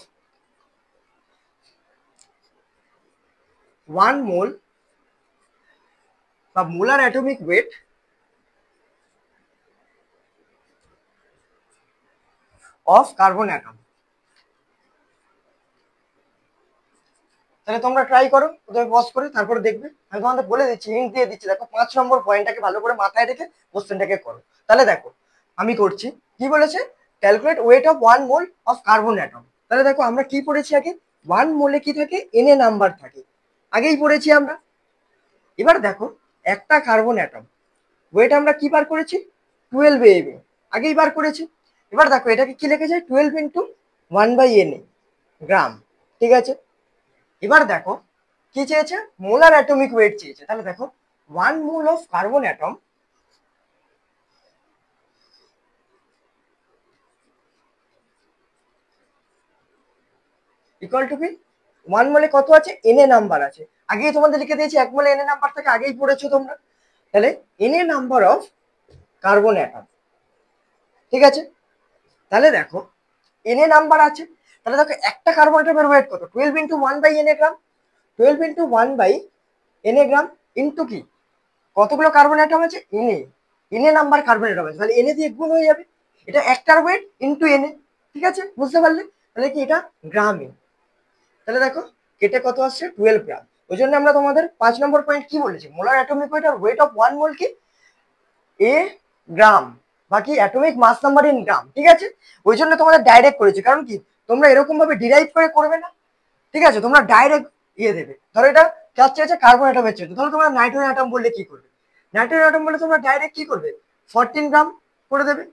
1 মোল বা molar atomic weight of carbon atom. তাহলে তোমরা ট্রাই করো, প্রথমে পজ করে তারপরে দেখবে। আমি তোমাদের বলে দিচ্ছি, হিন্ট দিয়ে দিচ্ছি। দেখো 5 নম্বর পয়েন্টটাকে ভালো করে মাথায় রেখে কোশ্চেনটাকে করো। তাহলে দেখো আমি করছি, কি বলেছে, calculate weight of 1 mole of carbon atom. তাহলে দেখো আমরা কি পড়েছি আগে, 1 মোলে কি থাকে, এন এ নাম্বার থাকে, আগেই পড়েছি আমরা। এবার দেখো একটা কার্বন অ্যাটম ওয়েট আমরা কি বার করেছি, 12 এম, আগেই বার করেছি। এবার দেখো এটাকে কি লিখে যায়, 12 ইন্টু 1/Na গ্রাম, ঠিক আছে। এবার দেখো কি চেয়েছে, মোলার অ্যাটমিক ওয়েট চেয়েছে। তাহলে দেখো 1 mole of carbon atom equal to কি, 1 মোলে কত আছে, এন এ নাম্বার আছে, আগেই তোমাদের লিখে দিয়েছি। 1 মোলে এন এ নাম্বার থেকে আগেই পড়েছো তোমরা। তাহলে N A number of carbon atom, ঠিক আছে। তাহলে দেখো এন এ নাম্বার আছে, তাহলে দেখো একটা কার্বন অ্যাটমের ওয়েট কত, 12 into 1/Na gram, 12 into 1/Na gram into কি, কতগুলো কার্বন অ্যাটম আছে, NA, NA number carbon atom আছে, তাহলে এনএ দিয়ে গুণ হয়ে যাবে। এটা একটার ওয়েট ইন্টু এনএ, ঠিক আছে, বুঝতে পারলে। তাহলে কি এটা গ্রামে। তাহলে দেখো কেটে কত আসছে, 12 গ্রাম। ওই জন্য আমরা তোমাদের 5 নম্বর পয়েন্ট কি বলেছি, মোলার অ্যাটমিক ওয়েট আর ওয়েট অফ 1 মোল কি, এ গ্রাম, বাকি atomic mass number in gram, ঠিক আছে। ওই জন্য তোমাদের ডাইরেক্ট করেছি, কারণ কি তোমরা এরকম ভাবে ডিরাইভ করে করবে না, ঠিক আছে, তোমরা ডাইরেক্ট ইয়ে দেবে। ধরো এটা চার চেয়েছে কার্বন অ্যাটমের চেয়েছে, তাহলে তোমরা নাইট্রোজেন অ্যাটম বললে কি করবে, নাইট্রোজেন অ্যাটম বলে তোমরা ডাইরেক্ট কি করবে, 14 গ্রাম করে দেবে,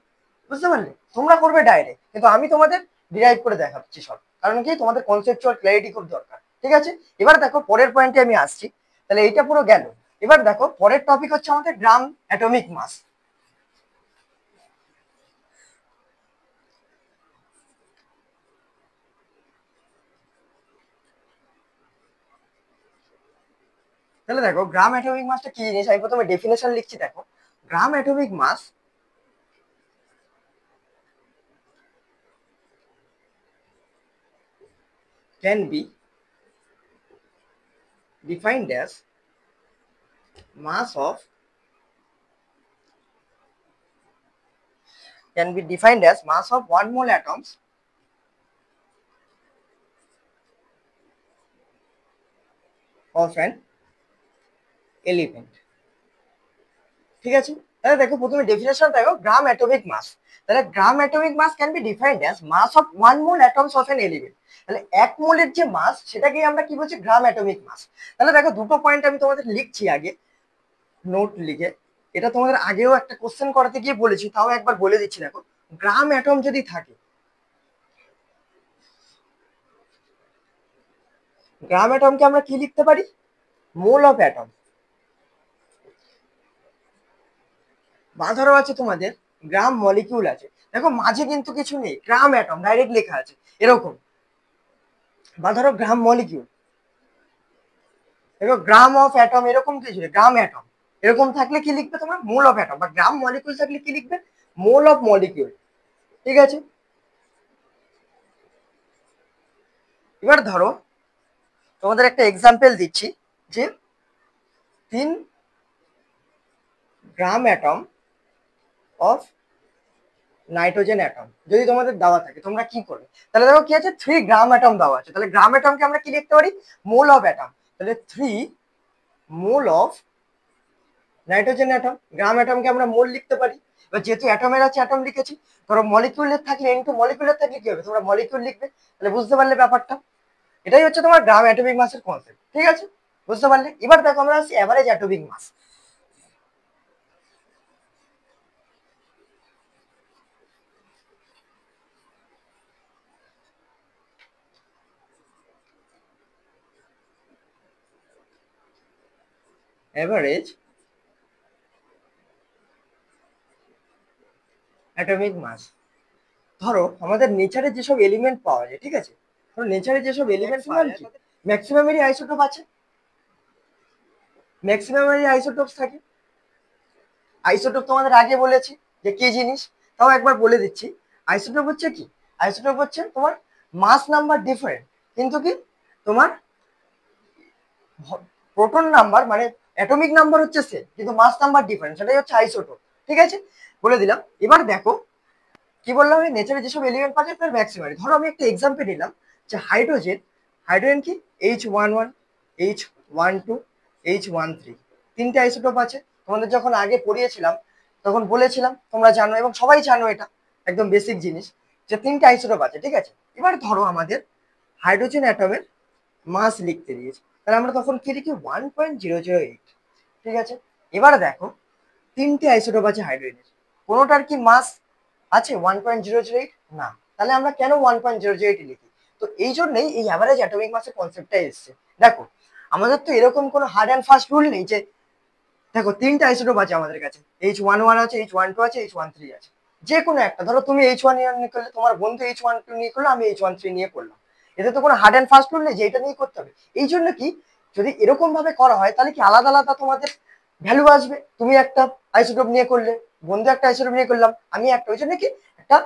বুঝতে পারলে। তোমরা করবে ডাইরেক্ট, কিন্তু আমি তোমাদের ডিরাইভ করে দেখাচ্ছি সব, কারণ কি তোমাদের কনসেপচুয়াল ক্ল্যারিটি খুব দরকার, ঠিক আছে। এবার দেখো পরের পয়েন্টে আমি আসছি, তাহলে এইটা পুরো গেল। এবার দেখো পরের টপিক হচ্ছে আমাদের গ্রাম অ্যাটমিক মাস। তাহলে দেখো গ্রাম অ্যাটমিক মাসটা কি জিনিস, আমি প্রথমে ডেফিনেশন লিখছি। দেখো gram atomic mass can be defined as mass of, can be defined as mass of 1 mole atoms of an element, ঠিক আছে। তাহলে দেখো প্রথমে ডেফিনেশন দেখো, গ্রাম অ্যাটমিক মাস। তাহলে gram atomic mass can be defined as mass of 1 mole atoms of an element. তাহলে 1 মোলের যে মাস সেটাকে আমরা কি বলছি, গ্রাম অ্যাটমিক মাস। তাহলে দেখো দুটো পয়েন্ট আমি তোমাদের লিখছি আগে নোট লিখে। এটা তোমাদের আগেও একটা কোশ্চেন করাতে গিয়ে বলেছি, তাও একবার বলে দিচ্ছি। দেখো গ্রাম অ্যাটম যদি থাকে, গ্রাম অ্যাটমকে আমরা কি লিখতে পারি, মোল অফ অ্যাটম। বা ধরো আছে তোমাদের গ্রাম মলিকিউল আছে, দেখো মাঝে কিন্তু কিছু নেই, গ্রাম অ্যাটম ডাইরেক্ট লেখা আছে এরকম। বা ধরো গ্রাম মলিকিউল, দেখো গ্রাম অফ অ্যাটম এরকম কিছু নেই, গ্রাম অ্যাটম এরকম থাকলে কি লিখবে তোমরা, মোল অফ অ্যাটম। বা গ্রাম মলিকিউল থাকলে কি লিখবে, মোল অফ মলিকিউল, ঠিক আছে। এবার ধরো তোমাদের একটা এক্সাম্পল দিচ্ছি, যে 3 গ্রাম অ্যাটম অফ নাইট্রোজেন অ্যাটম যদি তোমাদের দেওয়া থাকে, তোমরা কি করবে। তাহলে দেখো কি আছে, 3 গ্রাম অ্যাটম দেওয়া আছে, তাহলে গ্রাম অ্যাটমকে আমরা কি লিখতে পারি, মোল অফ অ্যাটম। তাহলে 3 মোল অফ নাইট্রোজেন অ্যাটম, গ্রাম অ্যাটমকে আমরা মোল লিখতে পারি। এবার যেহেতু অ্যাটমের আছে অ্যাটম লিখেছি, ধরো মলিকিউলের থাকলে ইনটু মলিকিউলের থাকলে কি হবে, তোমরা মলিকিউল লিখবে। তাহলে বুঝতে পারলে ব্যাপারটা, এটাই হচ্ছে তোমার গ্রাম অ্যাটমিক মাসের কনসেপ্ট, ঠিক আছে, বুঝতে পারলে। এবার দেখো আমরা আসছি average atomic mass. Average atomic mass, ধরো আমাদের নেচারে যেসব এলিমেন্ট পাওয়া যায়, ঠিক আছে, ধরো নেচারে যেসব এলিমেন্ট পাওয়া যায় ম্যাক্সিমামেরই আইসোটোপ আছে, ম্যাক্সিমামেরই আইসোটোপস থাকে। আইসোটোপ তোমাদের আগে বলেছি যে কি জিনিস, তাও একবার বলে দিচ্ছি। আইসোটোপ হচ্ছে কি, আইসোটোপ হচ্ছে তোমার মাস নাম্বার ডিফারেন্ট, কিন্তু কি তোমার প্রোটন নাম্বার মানে অ্যাটমিক নাম্বার হচ্ছে সেম, কিন্তু মাস নাম্বার ডিফারেন্ট, সেটাই হচ্ছে আইসোটোপ। ঠিক আছে, বলে দিলাম। এবার দেখো কি বললাম, আমি নেচারে যেসব এলিমেন্ট পাচ্ছি তার ম্যাক্সিমাম। ধরো আমি একটা এক্সাম্পল নিলাম যে হাইড্রোজেন, হাইড্রোজেন কি H11, H12, H13, তিনটে আইসোটোপ আছে। তোমাদের যখন আগে পড়িয়েছিলাম তখন বলেছিলাম, তোমরা জানো এবং সবাই জানো, এটা একদম বেসিক জিনিস যে তিনটে আইসোটোপ আছে। ঠিক আছে, এবার ধরো আমাদের হাইড্রোজেন অ্যাটমের মাস লিখতে দিয়েছে, তাহলে আমরা তখন কি লিখি 1.008। ঠিক আছে, এবার দেখো তিনটে আইসোটোপ আছে হাইড্রোজেনের, কোনোটার কি মাস আছে 1.008? না, তাহলে আমরা কেন 1.008 লিখি? তো এই জন্যই এই অ্যাভারেজ অ্যাটমিক মাসের কনসেপ্টটা এসছে। দেখো আমাদের তো এরকম কোনো হার্ড অ্যান্ড ফাস্ট রুল নেই যে, দেখো তিনটা আইসোটোপ আছে আমাদের কাছে, H11 আছে, H12 আছে, H13 আছে। যে কোনো একটা, ধরো তুমি H1 নিয়ে করলে, তোমার বন্ধু H12 নিয়ে করলো, আমি H13 নিয়ে করলাম। এতে তো কোনো হার্ড অ্যান্ড ফাস্ট রুল নেই যে এটা নিয়ে করতে হবে। এই জন্য কি, যদি এরকম ভাবে করা হয় তাহলে কি আলাদা আলাদা তোমাদের ভ্যালু আসবে। তুমি একটা আইসোটোপ নিয়ে করলে, বন্ধু একটা আইসোটোপ নিয়ে করলাম, আমি একটা। ওই জন্য কি একটা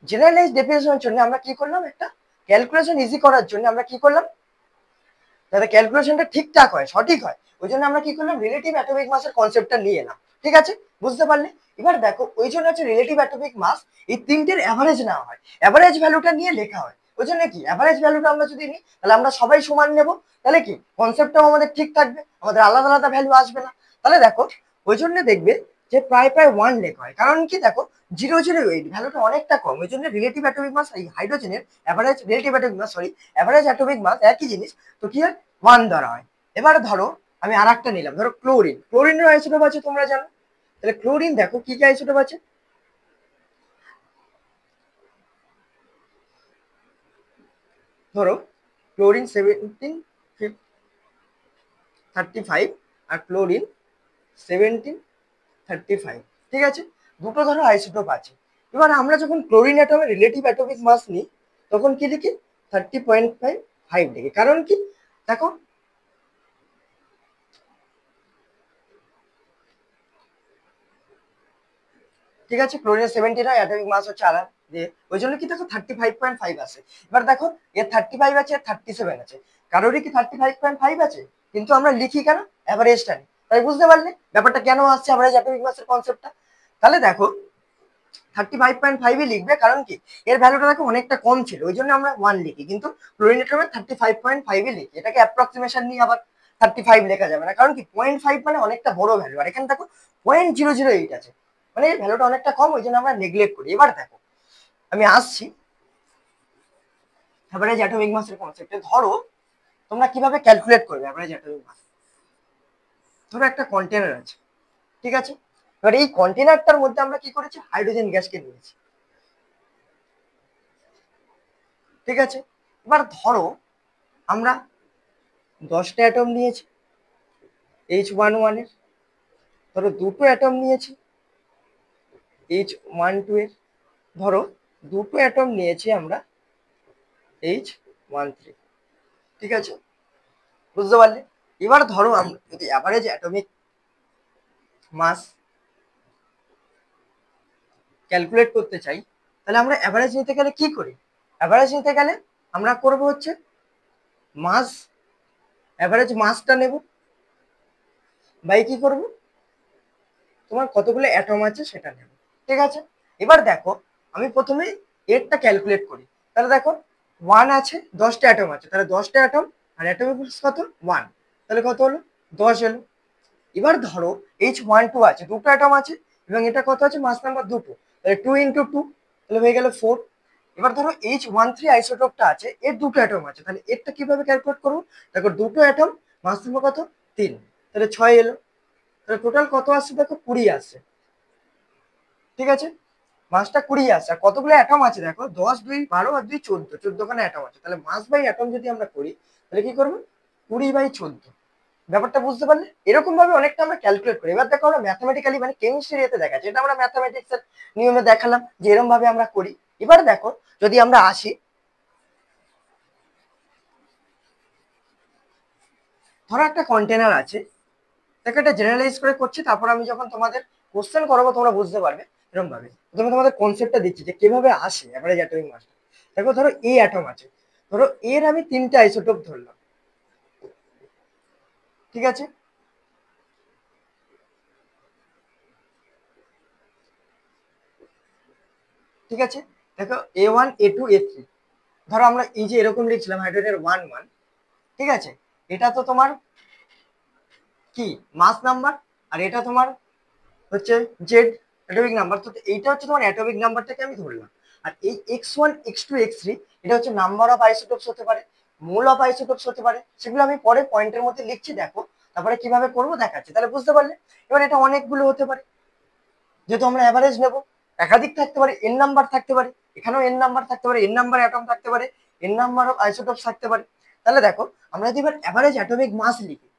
জেনারেলাইজ ডেফিনেশনের জন্য আমরা কি করলাম, একটা ক্যালকুলেশন ইজি করার জন্য আমরা কি করলাম, যাতে ক্যালকুলেশনটা ঠিকঠাক হয়, সঠিক হয়, ওই জন্য আমরা কি করলাম, রিলেটিভ অ্যাটমিক মাসের কনসেপ্টটা নিয়ে এলাম। ঠিক আছে, বুঝতে পারলে? এবার দেখো ওই জন্য হচ্ছে রিলেটিভ অ্যাটমিক মাস, এই তিনটের অ্যাভারেজ নেওয়া হয়, অ্যাভারেজ ভ্যালুটা নিয়ে লেখা হয়। ওই জন্য কি অ্যাভারেজ ভ্যালুটা আমরা যদি নিই তাহলে আমরা সবাই সমান নেব, তাহলে কি কনসেপ্টটাও আমাদের ঠিক থাকবে, আমাদের আলাদা আলাদা ভ্যালু আসবে না। তাহলে দেখো ওই জন্য দেখবে যে প্রায় প্রায় 1 লেখা হয়, কারণ কি দেখো 008 ভ্যালুটা অনেকটা কম। ওই জন্য রিলেটিভ অ্যাটমিক মাস এই হাইড্রোজেনের average, relative atomic mass sorry average atomic mass একই জিনিস, তো কি হয় 1 ধরা হয়। এবার ধরো আমি আর একটা নিলাম, ধরো ক্লোরিন, ক্লোরিনের আইসোটোপ আছে তোমরা জানো। তাহলে ক্লোরিন দেখো কি কি আইসোটোপ আছে, ধরো ক্লোরিন 1735 আর ক্লোরিন 1735। ঠিক আছে, দুটো ধরো আইসোটোপ আছে। এবার আমরা যখন ক্লোরিন অ্যাটমের রিলেটিভ অ্যাটমিক মাস নিই তখন কি লিখি 30.5 লিখি, কারণ কি দেখো ঠিক আছে, ক্লোরিনের 70 হয়, অ্যাটমিক মাস হচ্ছে আলাদা দিয়ে, ওই জন্য কি দেখো 35.5 আছে। এবার দেখো এর 35 আছে, এর 37 আছে, কারোরই কি 35.5 আছে, কিন্তু আমরা লিখি কেন অ্যাভারেজটা নিই। তাই বুঝতে পারলে ব্যাপারটা কেন আসছে অ্যাভারেজ অ্যাটমিক মাসের কনসেপ্টটা। তাহলে দেখো 35.5ই লিখবে, কারণ কি এর ভ্যালুটা দেখো অনেকটা কম ছিল, ওই জন্য আমরা 1 লিখি, কিন্তু ক্লোরিনেট্রমে 35.5ই লিখি। এটাকে অ্যাপ্রক্সিমেশন নিয়ে আবার 35 লেখা যাবে না, কারণ কি 0.5 মানে অনেকটা বড় ভ্যালু, আর এখানে দেখো 0.008 আছে, মানে এই ভ্যালুটা অনেকটা কম, ওই জন্য আমরা নেগলেক্ট করি। এবার দেখো আমি আসছি অ্যাভারেজ অ্যাটমিক মাসের কনসেপ্টে। ধরো তোমরা কিভাবে ক্যালকুলেট করবে অ্যাভারেজ অ্যাটমিক মাস। ধরো একটা কন্টেনার আছে, ঠিক আছে, এবার এই কন্টেনারটার মধ্যে আমরা কি করেছি, হাইড্রোজেন গ্যাসকে নিয়েছি। ঠিক আছে, এবার ধরো আমরা 10টা অ্যাটম নিয়েছি H11 এর, ধরো দুটো অ্যাটম নিয়েছি H12 এর, ধরো দুটো অ্যাটম নিয়েছি আমরা H13। ঠিক আছে, বুঝতে পারলে? এবার ধরো আমরা যদি অ্যাভারেজ অ্যাটমিক মাস ক্যালকুলেট করতে চাই, তাহলে আমরা অ্যাভারেজ নিতে গেলে কি করি, অ্যাভারেজ নিতে গেলে আমরা করব হচ্ছে মাস, অ্যাভারেজ মাসটা নেব বাই কি করব, তোমার কতগুলো অ্যাটম আছে সেটা নেব। ঠিক আছে, এবার দেখো আমি প্রথমে এরটা ক্যালকুলেট করি। তাহলে দেখো 1 আছে, 10টা অ্যাটম আছে, তাহলে 10টা অ্যাটম আর অ্যাটমিক মাস কত 1, তাহলে কত হলো 10 এলো। এবার ধরো H12 আছে, দুটো অ্যাটম আছে এবং এটা কত আছে, মাস নাম্বার দুটো, তাহলে 2 × 2, তাহলে হয়ে গেল 4। এবার ধরো H13 আইসোটোপটা আছে, এর দুটো অ্যাটম আছে, তাহলে এরটা কিভাবে ক্যালকুলেট করবো, দেখো দুটো অ্যাটম, মাস নাম্বার কত 3, তাহলে 6 এলো। তাহলে টোটাল কত আসছে দেখো 20 আসছে। ঠিক আছে, মাসটা 20 আসছে, আর কতগুলো অ্যাটম আছে দেখো 10, 2, 12 আর 2, 14, 14খানা অ্যাটম আছে। তাহলে মাস বাই অ্যাটম যদি আমরা করি তাহলে কি করবো, 20/14। ব্যাপারটা বুঝতে পারলে? এরকম ভাবে অনেকটা আমরা ক্যালকুলেট করি। এবার দেখো আমরা ম্যাথমেটিক্যালি মানে কেমিস্ট্রি এতে দেখাচ্ছি, এটা আমরা ম্যাথমেটিক্স এর নিয়মে দেখালাম যে এরকম ভাবে আমরা করি। এবার দেখো যদি আমরা আসি ধরো একটা কন্টেনার আছে, দেখো এটা জেনারেলাইজ করে করছি, তারপর আমি যখন তোমাদের কোশ্চেন করাবো তোমরা বুঝতে পারবে এরকম ভাবে। প্রথমে তোমাদের কনসেপ্টটা দিচ্ছি যে কিভাবে আসে অ্যাভারেজ অ্যাটমিক মাস। দেখো ধরো এ অ্যাটম আছে, ধরো এর আমি 3টে আইসোটোপ ধরলাম, ঠিক আছে? ঠিক আছে, দেখো A1 A2 A3, ধরো আমরা এই যে এরকম লিখছিলাম হাইড্রোজেনের 1 1, ঠিক আছে? এটা তো তোমার কি মাস নাম্বার, আর এটা তোমার হচ্ছে জেড অ্যাটমিক নাম্বার। তো এইটা হচ্ছে তোমার অ্যাটমিক নাম্বারটাকে আমি ধরলাম। আর এই X1 X2 X3 এটা হচ্ছে নাম্বার অফ আইসোটোপস হতে পারে, মোল অফ আইসোটোপস হতে পারে, সেগুলো আমি পরে পয়েন্টের মধ্যে লিখছি, দেখো তারপরে কিভাবে করবো দেখাচ্ছি, তাহলে বুঝতে পারলে। এবার এটা অনেকগুলো হতে পারে, যেহেতু আমরা অ্যাভারেজ নেবো, একাধিক থাকতে পারে, এন নাম্বার থাকতে পারে, এখানেও এন নাম্বার থাকতে পারে, এন নাম্বার অ্যাটম থাকতে পারে, এন নাম্বার অফ আইসোটোপস থাকতে পারে। তাহলে দেখো আমরা যদি এবার অ্যাভারেজ অ্যাটমিক মাস লিখি,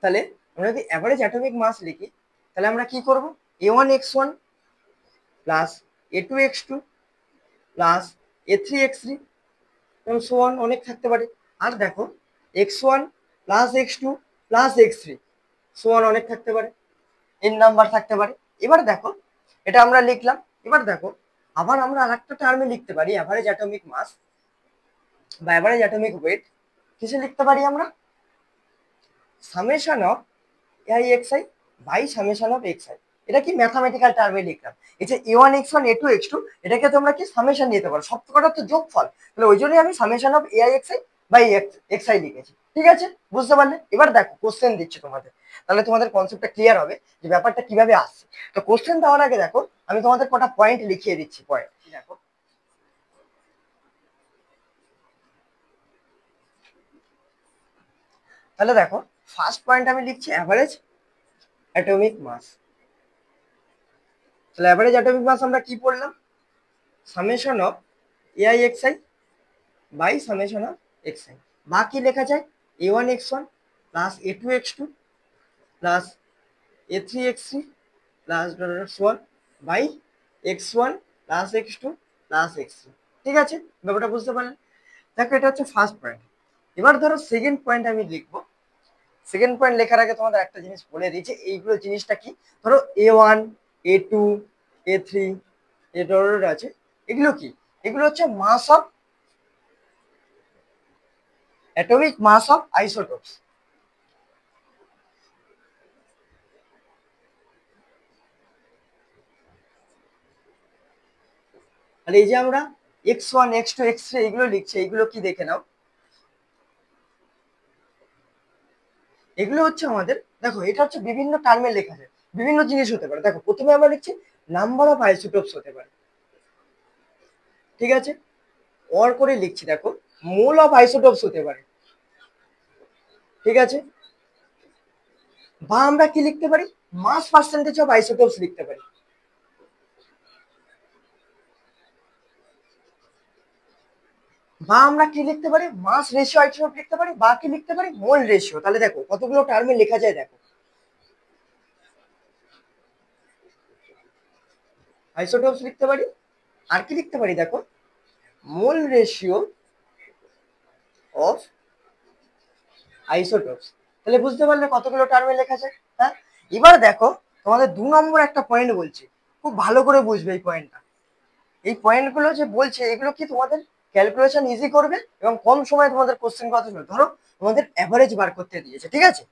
তাহলে আমরা যদি অ্যাভারেজ অ্যাটমিক মাস লিখি, তাহলে আমরা কি করব? A1 X1 plus A2 X2 plus A3 X3 এবং সো অন, অনেক থাকতে পারে। আর দেখো X1 plus X2 plus X3 so on, অনেক থাকতে পারে, এন নাম্বার থাকতে পারে। এবার দেখো এটা আমরা লিখলাম, এবার দেখো আবার আমরা আরেকটা টার্মে লিখতে পারি অ্যাভারেজ অ্যাটমিক মাস বা অ্যাভারেজ অ্যাটমিক ওয়েট। কিসে লিখতে পারি আমরা? Summation of AIXI by summation of XI। এটা কি ম্যাথামেটিক্যাল টার্মে লিখলাম। এই যে A1 X1 A2 X2 এটাকে তোমরা কি সামেশন নিতে পারো, সবকটা তো যোগফল, তাহলে ওই জন্যই আমি summation of AIXI by XI লিখেছি। ঠিক আছে, বুঝতে পারলে? এবার দেখো কোশ্চেন দিচ্ছি তোমাদের, তাহলে তোমাদের কনসেপ্টটা ক্লিয়ার হবে যে ব্যাপারটা কিভাবে আসছে। তো কোশ্চেন দেওয়ার আগে দেখো আমি তোমাদের কটা পয়েন্ট লিখিয়ে দিচ্ছি। পয়েন্ট দেখো, তাহলে দেখো ফার্স্ট পয়েন্ট আমি লিখছি অ্যাভারেজ অ্যাটমিক মাস। তাহলে অ্যাভারেজ অ্যাটমিক মাস আমরা কি পড়লাম? Summation of AIXI by summation of XI, বা কি লেখা যায়? A1 X1 plus A2 X2 plus A3 X3 plus one by X1 plus X2 plus X3। ঠিক আছে, ব্যাপারটা বুঝতে পারলেন? দেখো এটা হচ্ছে ফার্স্ট পয়েন্ট। এবার ধরো সেকেন্ড পয়েন্ট আমি লিখবো। সেকেন্ড পয়েন্ট লেখার আগে তোমাদের একটা জিনিস বলে দিই যে এইগুলো জিনিসটা কি। ধরো A1 A2 A3 এ ধরনের আছে, এগুলো কি? এগুলো হচ্ছে mass of atomic mass of আইসোটোপস। আর এই যে আমরা X1 X2 X3 এগুলো লিখছি, এগুলো কি দেখে নাও। এগুলো হচ্ছে আমাদের, দেখো এটা হচ্ছে বিভিন্ন টার্মে লেখা যায়, বিভিন্ন জিনিস হতে পারে। দেখো প্রথমে আমরা লিখছি নাম্বার অফ আইসোটোপস হতে পারে, ঠিক আছে? অর করে লিখছি, দেখো মোল অফ আইসোটোপস হতে পারে, ঠিক আছে? বা আমরা কি লিখতে পারি? মাস পার্সেন্টেজ অফ আইসোটোপস লিখতে পারি। বা আমরা কি লিখতে পারি? মাস রেশিও আইসোটোপ লিখতে পারি, বা কি লিখতে পারি? মোল রেশিও। তাহলে দেখো কতগুলো টার্মে লেখা যায়, দেখো আইসোটোপস লিখতে পারি, আর কি লিখতে পারি? দেখো মোল রেশিও অফ আইসোটোপস। তাহলে বুঝতে পারলে কতগুলো টার্মে লেখা যায়। হ্যাঁ, এবার দেখো তোমাদের 2 নম্বর একটা পয়েন্ট বলছি, খুব ভালো করে বুঝবে এই পয়েন্টটা। এই পয়েন্টগুলো যে বলছে এগুলো কি তোমাদের ক্যালকুলেশন ইজি করবে এবং কম সময়ে তোমাদের কোশ্চেন কথা শুনে। ধরো তোমাদের অ্যাভারেজ বার করতে দিয়েছে, ঠিক আছে?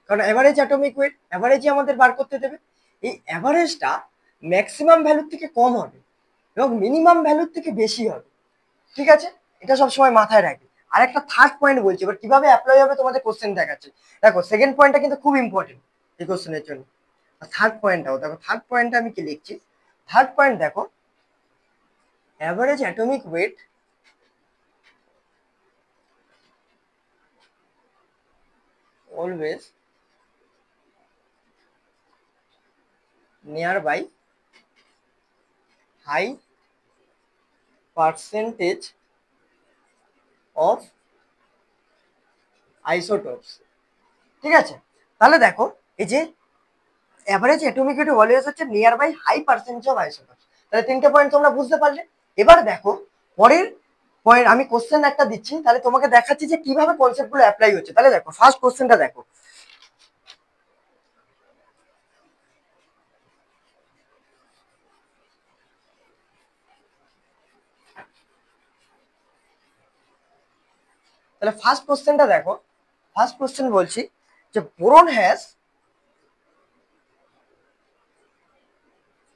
কারণ অ্যাভারেজ অ্যাটমিক ওয়েট, অ্যাভারেজই আমাদের বার করতে দেবে। এই অ্যাভারেজটা ম্যাক্সিমাম ভ্যালুর থেকে কম হবে এবং মিনিমাম ভ্যালুর থেকে বেশি হবে, ঠিক আছে? এটা সবসময় মাথায় রাখবে। আর একটা থার্ড পয়েন্ট বলছি, এবার কিভাবে অ্যাপ্লাই হবে তোমাদের কোশ্চেন দেখাচ্ছে। দেখো সেকেন্ড পয়েন্টটা কিন্তু খুব ইম্পর্টেন্ট এই কোশ্চেনের জন্য। আর থার্ড পয়েন্টটাও দেখো, থার্ড পয়েন্টটা আমি কি লিখছি। থার্ড পয়েন্ট দেখো, average atomic weight always nearby high percentage of isotopes, ঠিক আছে? তাহলে দেখো এই যে অ্যাভারেজ অ্যাটমিক ওয়েট অলওয়েজ হচ্ছে near by high percentage of isotopes. তাহলে 3টে পয়েন্ট তোমরা বুঝতে পারলে। এবার দেখো পরের পয়েন্ট আমি কোশ্চেন একটা দিচ্ছি, তাহলে তোমাকে দেখাচ্ছি যে কিভাবে কনসেপ্ট গুলো অ্যাপ্লাই হচ্ছে। তাহলে দেখো ফার্স্ট কোশ্চেনটা দেখো, তাহলে ফার্স্ট কোশ্চেনটা দেখো। ফার্স্ট কোশ্চেন বলছি যে boron has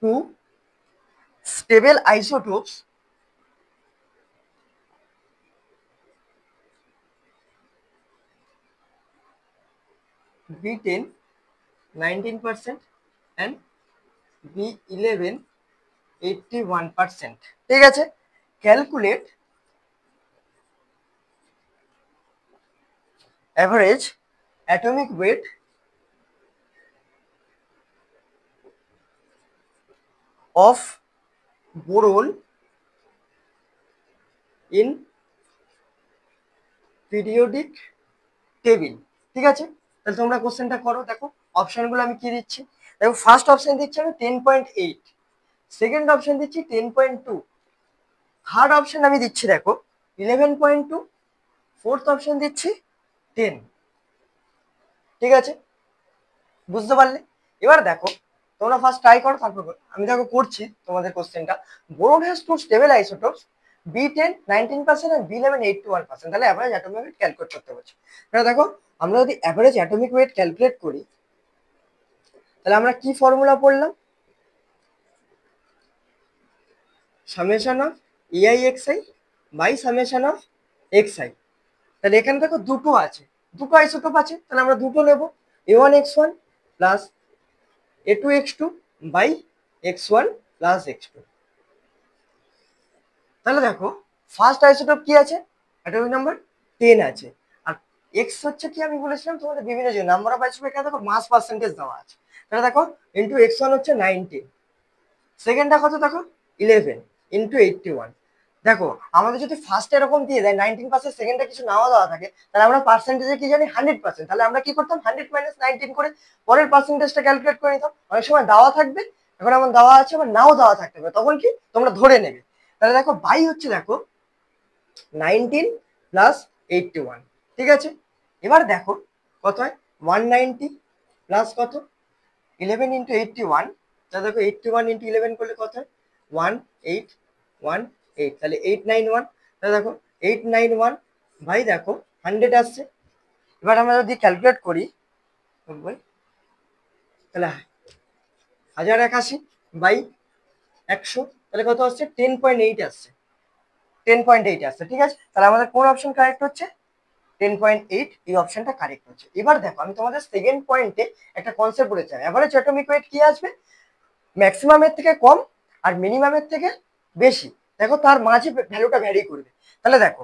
two stable isotopes B10 19% and B11 81%। ঠিক আছে, calculate average atomic weight of boron in periodic table. ঠিক আছে, তাহলে তোমরা কোশ্চেনটা করো। দেখো অপশনগুলো আমি কি দিচ্ছি, দেখো ফার্স্ট অপশন দিচ্ছি আমি 10.8, সেকেন্ড অপশন দিচ্ছি 10.2, থার্ড অপশন আমি দিচ্ছি দেখো 11.2, ফোর্থ অপশন দিচ্ছি 10। ঠিক আছে, বুঝতে পারলে? এবার দেখো তোমরা ফার্স্ট ট্রাই করো, তারপর আমি দেখো করছি তোমাদের কোশ্চেনটা। Boron has two stable isotopes B10 19% and B11 81%, তাহলে অ্যাভারেজ অ্যাটমিক ওয়েট ক্যালকুলেট করতে বলছে। তাহলে দেখো আমরা যদি অ্যাভারেজ অ্যাটমিক ওয়েট ক্যালকুলেট করি, তাহলে আমরা কি ফর্মুলা পড়লাম, summation of EIXI by summation of XI। তাহলে এখানে দেখো দুটো আছে, দুটো আইসোটোপ আছে, তাহলে আমরা দুটো নেব, A1X1 plus A2X2 by X1 plus X2। তাহলে দেখো ফার্স্ট আইসোটোপ কি আছে, অ্যাটমিক নাম্বার 10 আছে, আর এক্স হচ্ছে কি আমি বলেছিলাম তোমাদের বিভিন্ন যে নাম্বার অফ আইসোটোপ, এখানে দেখো মাস পার্সেন্টেজ দেওয়া আছে। তাহলে দেখো ইন্টু X1 হচ্ছে 90, সেকেন্ডটা কত দেখো 11 ইন্টু 81। দেখো আমাদের যদি ফার্স্ট এরকম দিয়ে দেয় 19%, সেকেন্ডে কিছু নাও দেওয়া থাকে, তাহলে আমরা পার্সেন্টেজে কি জানি 100%, তাহলে আমরা কি করতাম 100 মাইনাস 19 করে পরের পার্সেন্টেজটা ক্যালকুলেট করে নিতাম। অনেক সময় দেওয়া থাকবে, এখন আমার দেওয়া আছে আবার নাও দেওয়া থাকতে হবে, তখন কি তোমরা ধরে নেবে। তাহলে দেখো বাই হচ্ছে দেখো 19 প্লাস 81। ঠিক আছে, এবার দেখো কত হয় 190 প্লাস কত 11 ইন্টু 81। তাহলে দেখো 81 ইন্টু 11 করলে কত হয় 1818, তাহলে 891। তাহলে দেখো 891 ভাই দেখো 100 আসছে। এবার আমরা যদি ক্যালকুলেট করি তাহলে 1081 বাই 100, তাহলে কত আসছে 10.8 আসছে, 10.8 আসছে। ঠিক আছে, তাহলে আমাদের কোন অপশন কারেক্ট হচ্ছে 10.8, এই অপশনটা কারেক্ট হচ্ছে। এবার দেখো আমি তোমাদের সেকেন্ড পয়েন্টে একটা কনসেপ্ট বলেছি, এভারেজ অ্যাটমিক ওয়েট কি আসবে, ম্যাক্সিমামের থেকে কম আর মিনিমামের থেকে বেশি, দেখো তার মাঝে ভ্যালুটা ভ্যারি করবে। তাহলে দেখো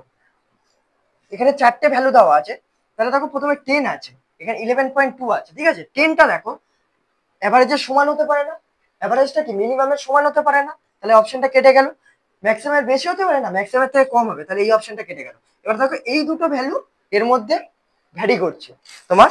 এখানে চারটে ভ্যালু দেওয়া আছে, তাহলে দেখো প্রথমে 10 আছে, এখানে 11.2 আছে। ঠিক আছে, 10টা দেখো অ্যাভারেজের সমান হতে পারে না, অ্যাভারেজটা কি মিনিমামের সমান হতে পারে না, তাহলে অপশনটা কেটে গেল। ম্যাক্সিমামের বেশি হতে পারে না, ম্যাক্সিমামের থেকে কম হবে, তাহলে এই অপশনটা কেটে গেল। এবার দেখো এই দুটো ভ্যালু এর মধ্যে ভ্যারি করছে, তোমার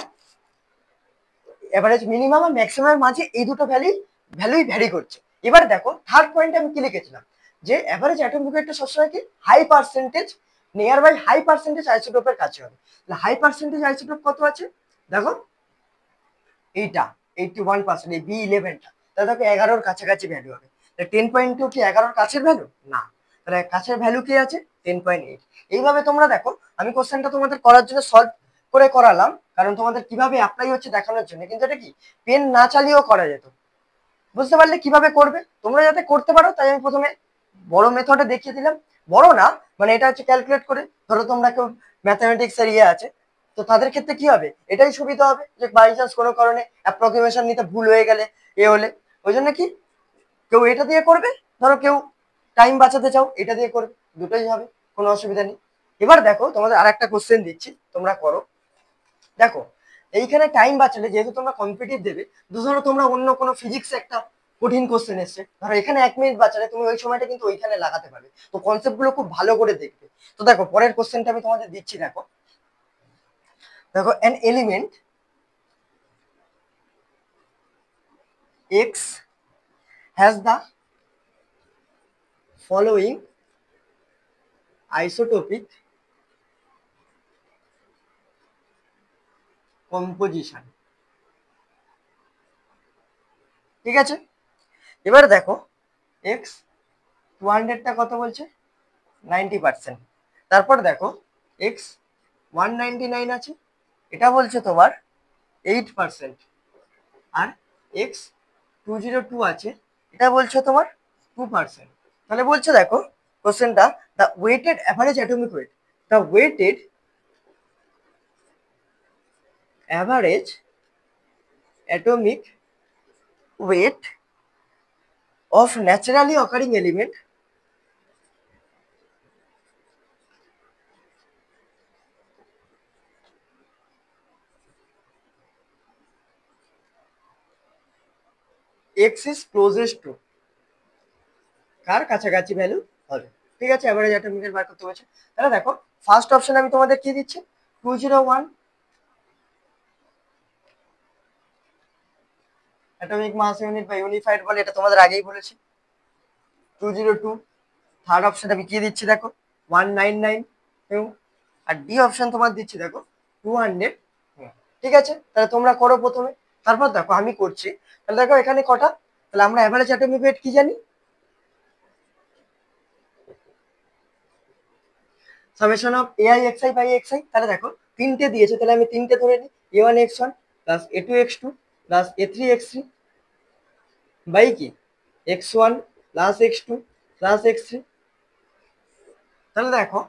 এভারেজ মিনিমাম আর ম্যাক্সিমামের মাঝে এই দুটো ভ্যালুই ভ্যারি করছে। এবার দেখো থার্ড পয়েন্টে আমি কি লিখেছিলাম, যে এভারেজ অ্যাটমিক ওয়েটটা সবসময় কি high percentage near by high percentage আইসোটোপের কাছে হবে। তাহলে হাই পার্সেন্টেজ আইসোটোপ কত আছে দেখো এইটা 81%, এই B11টা, তাহলে দেখো 11-র কাছাকাছি ভ্যালু হবে। 10.2 কি 11-র কাছের ভ্যালু না, তাহলে কাছের ভ্যালু কি আছে 10.8। এইভাবে তোমরা দেখো আমি কোশ্চেনটা তোমাদের করার জন্য সলভ করে করালাম, কারণ তোমাদের কিভাবে অ্যাপ্লাই হচ্ছে দেখানোর জন্য, কিন্তু এটা কি পেন না চালিয়েও করা যেত। বুঝতে পারলে কিভাবে করবে, তোমরা যাতে করতে পারো তাই আমি প্রথমে বড় মেথডে দেখিয়ে দিলাম। বড় না মানে এটা হচ্ছে ক্যালকুলেট করে, ধরো তোমরা কেউ ম্যাথামেটিক্স এর ইয়ে আছে, তো তাদের ক্ষেত্রে কি হবে, এটাই সুবিধা হবে যে বাই চান্স কোনো কারণে অ্যাপ্রক্সিমেশন নিতে ভুল হয়ে গেলে এ হলে, ওই জন্য কি কেউ এটা দিয়ে করবে, ধরো কেউ টাইম বাঁচাতে চাও এটা দিয়ে করবে, দুটোই হবে, কোনো অসুবিধা নেই। এবার দেখো তোমাদের আর একটা কোশ্চেন দিচ্ছি, তোমরা করো। দেখো এইখানে টাইম বাঁচালে, যেহেতু তোমরা কম্পিটিভ দেবে, ধরো তোমরা অন্য কোনো ফিজিক্স একটা কঠিন কোশ্চেন এসছে, ধরো এখানে 1 মিনিট বাঁচালে তুমি ওই সময়টা কিন্তু ওইখানে লাগাতে পারবে, তো কনসেপ্ট গুলো খুব ভালো করে দেখবে। তো দেখো পরের কোশ্চেনটা আমি তোমাদের দিচ্ছি, দেখো দেখো an element x has the following isotopic composition. ঠিক আছে, এবার দেখো এক্স 200টা কত বলছে 90%। তারপর দেখো এক্স 199 আছে, এটা বলছে তোমার 8%। আর এক্স 202 আছে, এটা বলছে তোমার 2%। তাহলে বলছে দেখো কোশ্চেনটা, the weighted average atomic weight, the weighted average atomic weight of naturally occurring element X is closest to, কার কাছাকাছি ভ্যালু হবে। ঠিক আছে, অ্যাভারেজ অ্যাটমিক বার করতে বলছে। তাহলে দেখো ফার্স্ট অপশন আমি তোমাদের কি দিচ্ছি 201 অ্যাটমিক মাস ইউনিট বা ইউনিফাইড বলে, এটা তোমাদের আগেই বলেছি। 202 থার্ড অপশন আমি কি দিচ্ছি দেখো 199 এবং আর ডি অপশন তোমার দিচ্ছি দেখো 200। ঠিক আছে, তাহলে তোমরা করো প্রথমে, তারপর দেখো আমি করছি। তাহলে দেখো এখানে কটা, তাহলে আমরা অ্যাভারেজ অ্যাটমিক ওয়েট কি জানি, summation of AI X I by X I. তাহলে দেখো তিনটে দিয়েছে, তাহলে আমি তিনটে ধরে নিই, a1 x1 plus a2 x2 plus a3 x3 by কি x1 plus x2 plus x3। তাহলে দেখো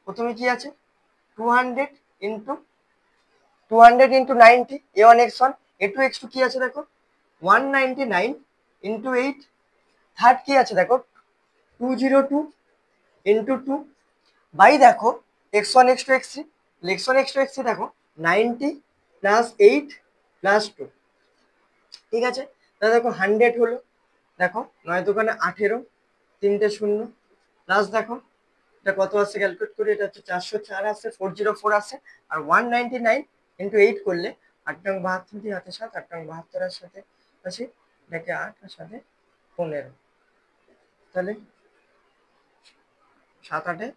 প্রথমে কি আছে 200 into 90 a1 x1 a2 x2 কি আছে দেখো 199 ইন্টু 8। থার্ড কি আছে দেখো 202 ইন্টু 2 বাই দেখো x1 x2 x3, x1 x2 x3 দেখো 90 প্লাস 8 প্লাস 2। ঠিক আছে, তাহলে দেখো 100 হলো, দেখো 9 দোকানে 18, তিনটে শূন্য, প্লাস দেখো এটা কত আসছে ক্যালকুলেট করি, এটা হচ্ছে 404 আসছে, 404 আসছে। আর 199 ইন্টু 8 করলে 8 নং 72 দিয়ে হাতে 7, 8 নং 72 এর সাথে আছে এটাকে 8 আর সাথে 15, তাহলে 7 8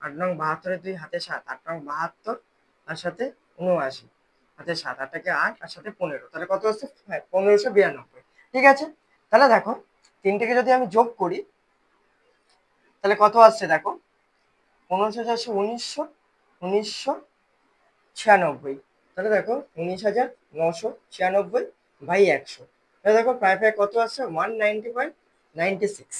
8 নং 72 2 হাতে 7, 8 নং 72 আর সাথে 79 হাতে 7, 8টাকে 8 আর সাথে 15, তাহলে কত হচ্ছে 1592। ঠিক আছে, তাহলে দেখো তিনটেকে যদি আমি যোগ করি তাহলে কত আসছে দেখো 15 4 1996। তাহলে দেখো 19,996 বাই 100, তাহলে দেখো প্রায় প্রায় কত আসছে 190.96।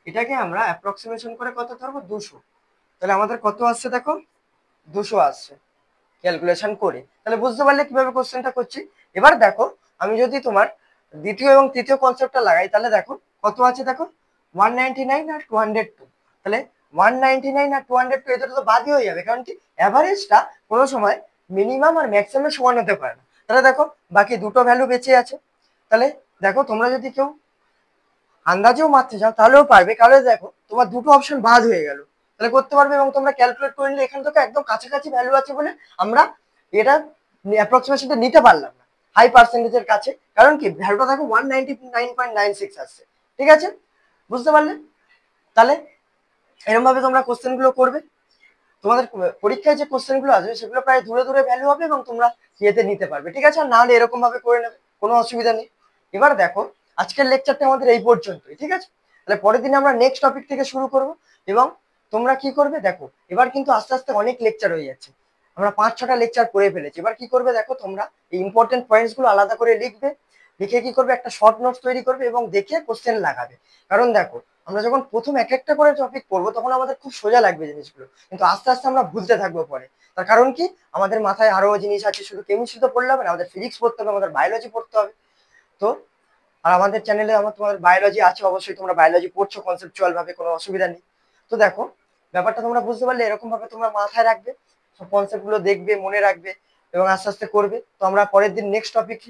এটাকে আমরা অ্যাপ্রক্সিমেশন করে কত ধরবো 200, তাহলে আমাদের কত আসছে দেখো 200 আসছে ক্যালকুলেশন করে। তাহলে বুঝতে পারলে কিভাবে কোশ্চেনটা করছি। এবার দেখো আমি যদি তোমার দ্বিতীয় এবং তৃতীয় কনসেপ্টটা লাগাই তাহলে দেখো কত আছে দেখো 199 আর 202। তাহলে 199 আর 202 এদের তো বাদই হয়ে যাবে, কারণ কি অ্যাভারেজটা কোনো সময় মিনিমাম আর ম্যাক্সিমামের সমান হতে পারে না। তাহলে দেখো বাকি দুটো ভ্যালু বেঁচে আছে। তাহলে দেখো তোমরা যদি কেউ আন্দাজেও মারতে চাও তাহলেও পারবে, কারণ দেখো তোমার দুটো অপশন বাদ হয়ে গেল, তাহলে করতে পারবে এবং তোমরা ক্যালকুলেট করে নিলে এখান থেকে একদম কাছাকাছি ভ্যালু আছে বলে আমরা এটা অ্যাপ্রক্সিমেশনটা নিতে পারলাম না হাই পার্সেন্টেজের কাছে, কারণ কি ভ্যালুটা দেখো 199.96 আসছে। ঠিক আছে, বুঝতে পারলে। তাহলে এরকম ভাবে তোমরা কোশ্চেন গুলো করবে, তোমাদের পরীক্ষায় যে কোশ্চেন গুলো আসবে সেগুলো প্রায় দূরে দূরে ভ্যালু হবে এবং তোমরা ইয়েতে নিতে পারবে। ঠিক আছে, আর নাহলে এরকম ভাবে করে নেবে, কোনো অসুবিধা নেই। এবার দেখো আজকের লেকচারটা আমাদের এই পর্যন্তই। ঠিক আছে, তাহলে পরের দিন আমরা নেক্সট টপিক থেকে শুরু করব এবং তোমরা কি করবে দেখো এবার কিন্তু আস্তে আস্তে অনেক লেকচার হয়ে যাচ্ছে, আমরা 5-6টা লেকচার করে ফেলেছি। এবার কি করবে দেখো তোমরা এই ইম্পর্টেন্ট পয়েন্টস গুলো আলাদা করে লিখবে, লিখে কি করবে একটা শর্ট নোটস তৈরি করবে এবং দেখে কোশ্চেন লাগাবে। কারণ দেখো আমরা যখন প্রথম এক একটা করে টপিক পড়বো তখন আমাদের খুব সোজা লাগবে জিনিসগুলো, কিন্তু আস্তে আস্তে আমরা ভুলতে থাকবো পরে। তার কারণ কি আমাদের মাথায় আরো জিনিস আছে, শুধু কেমিস্ট্রি তো পড়লে হবে না, আমাদের ফিজিক্স পড়তে হবে, আমাদের বায়োলজি পড়তে হবে। তো আর আমাদের চ্যানেলে তোমাদের বায়োলজি আছে, অবশ্যই তোমরা বায়োলজি পড়ছো কনসেপচুয়াল ভাবে, কোনো অসুবিধা নেই। তো দেখো ব্যাপারটা তোমরা বুঝতে পারলে, এরকম ভাবে তোমরা মাথায় রাখবে, সব কনসেপ্ট গুলো দেখবে, মনে রাখবে এবং আস্তে আস্তে করবে। তো আমরা পরের দিন নেক্সট টপিক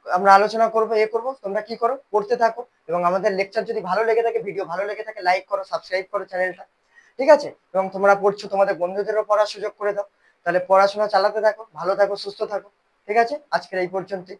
আমরা আলোচনা করবো, করবো, তোমরা কি করো পড়তে থাকো এবং আমাদের লেকচার যদি ভালো লেগে থাকে, ভিডিও ভালো লেগে থাকে, লাইক করো, সাবস্ক্রাইব করো চ্যানেলটা। ঠিক আছে, এবং তোমরা পড়ছো তোমাদের বন্ধুদেরও পড়ার সুযোগ করে দাও। তাহলে পড়াশোনা চালাতে থাকো, ভালো থাকো, সুস্থ থাকো। ঠিক আছে, আজকের এই পর্যন্তই।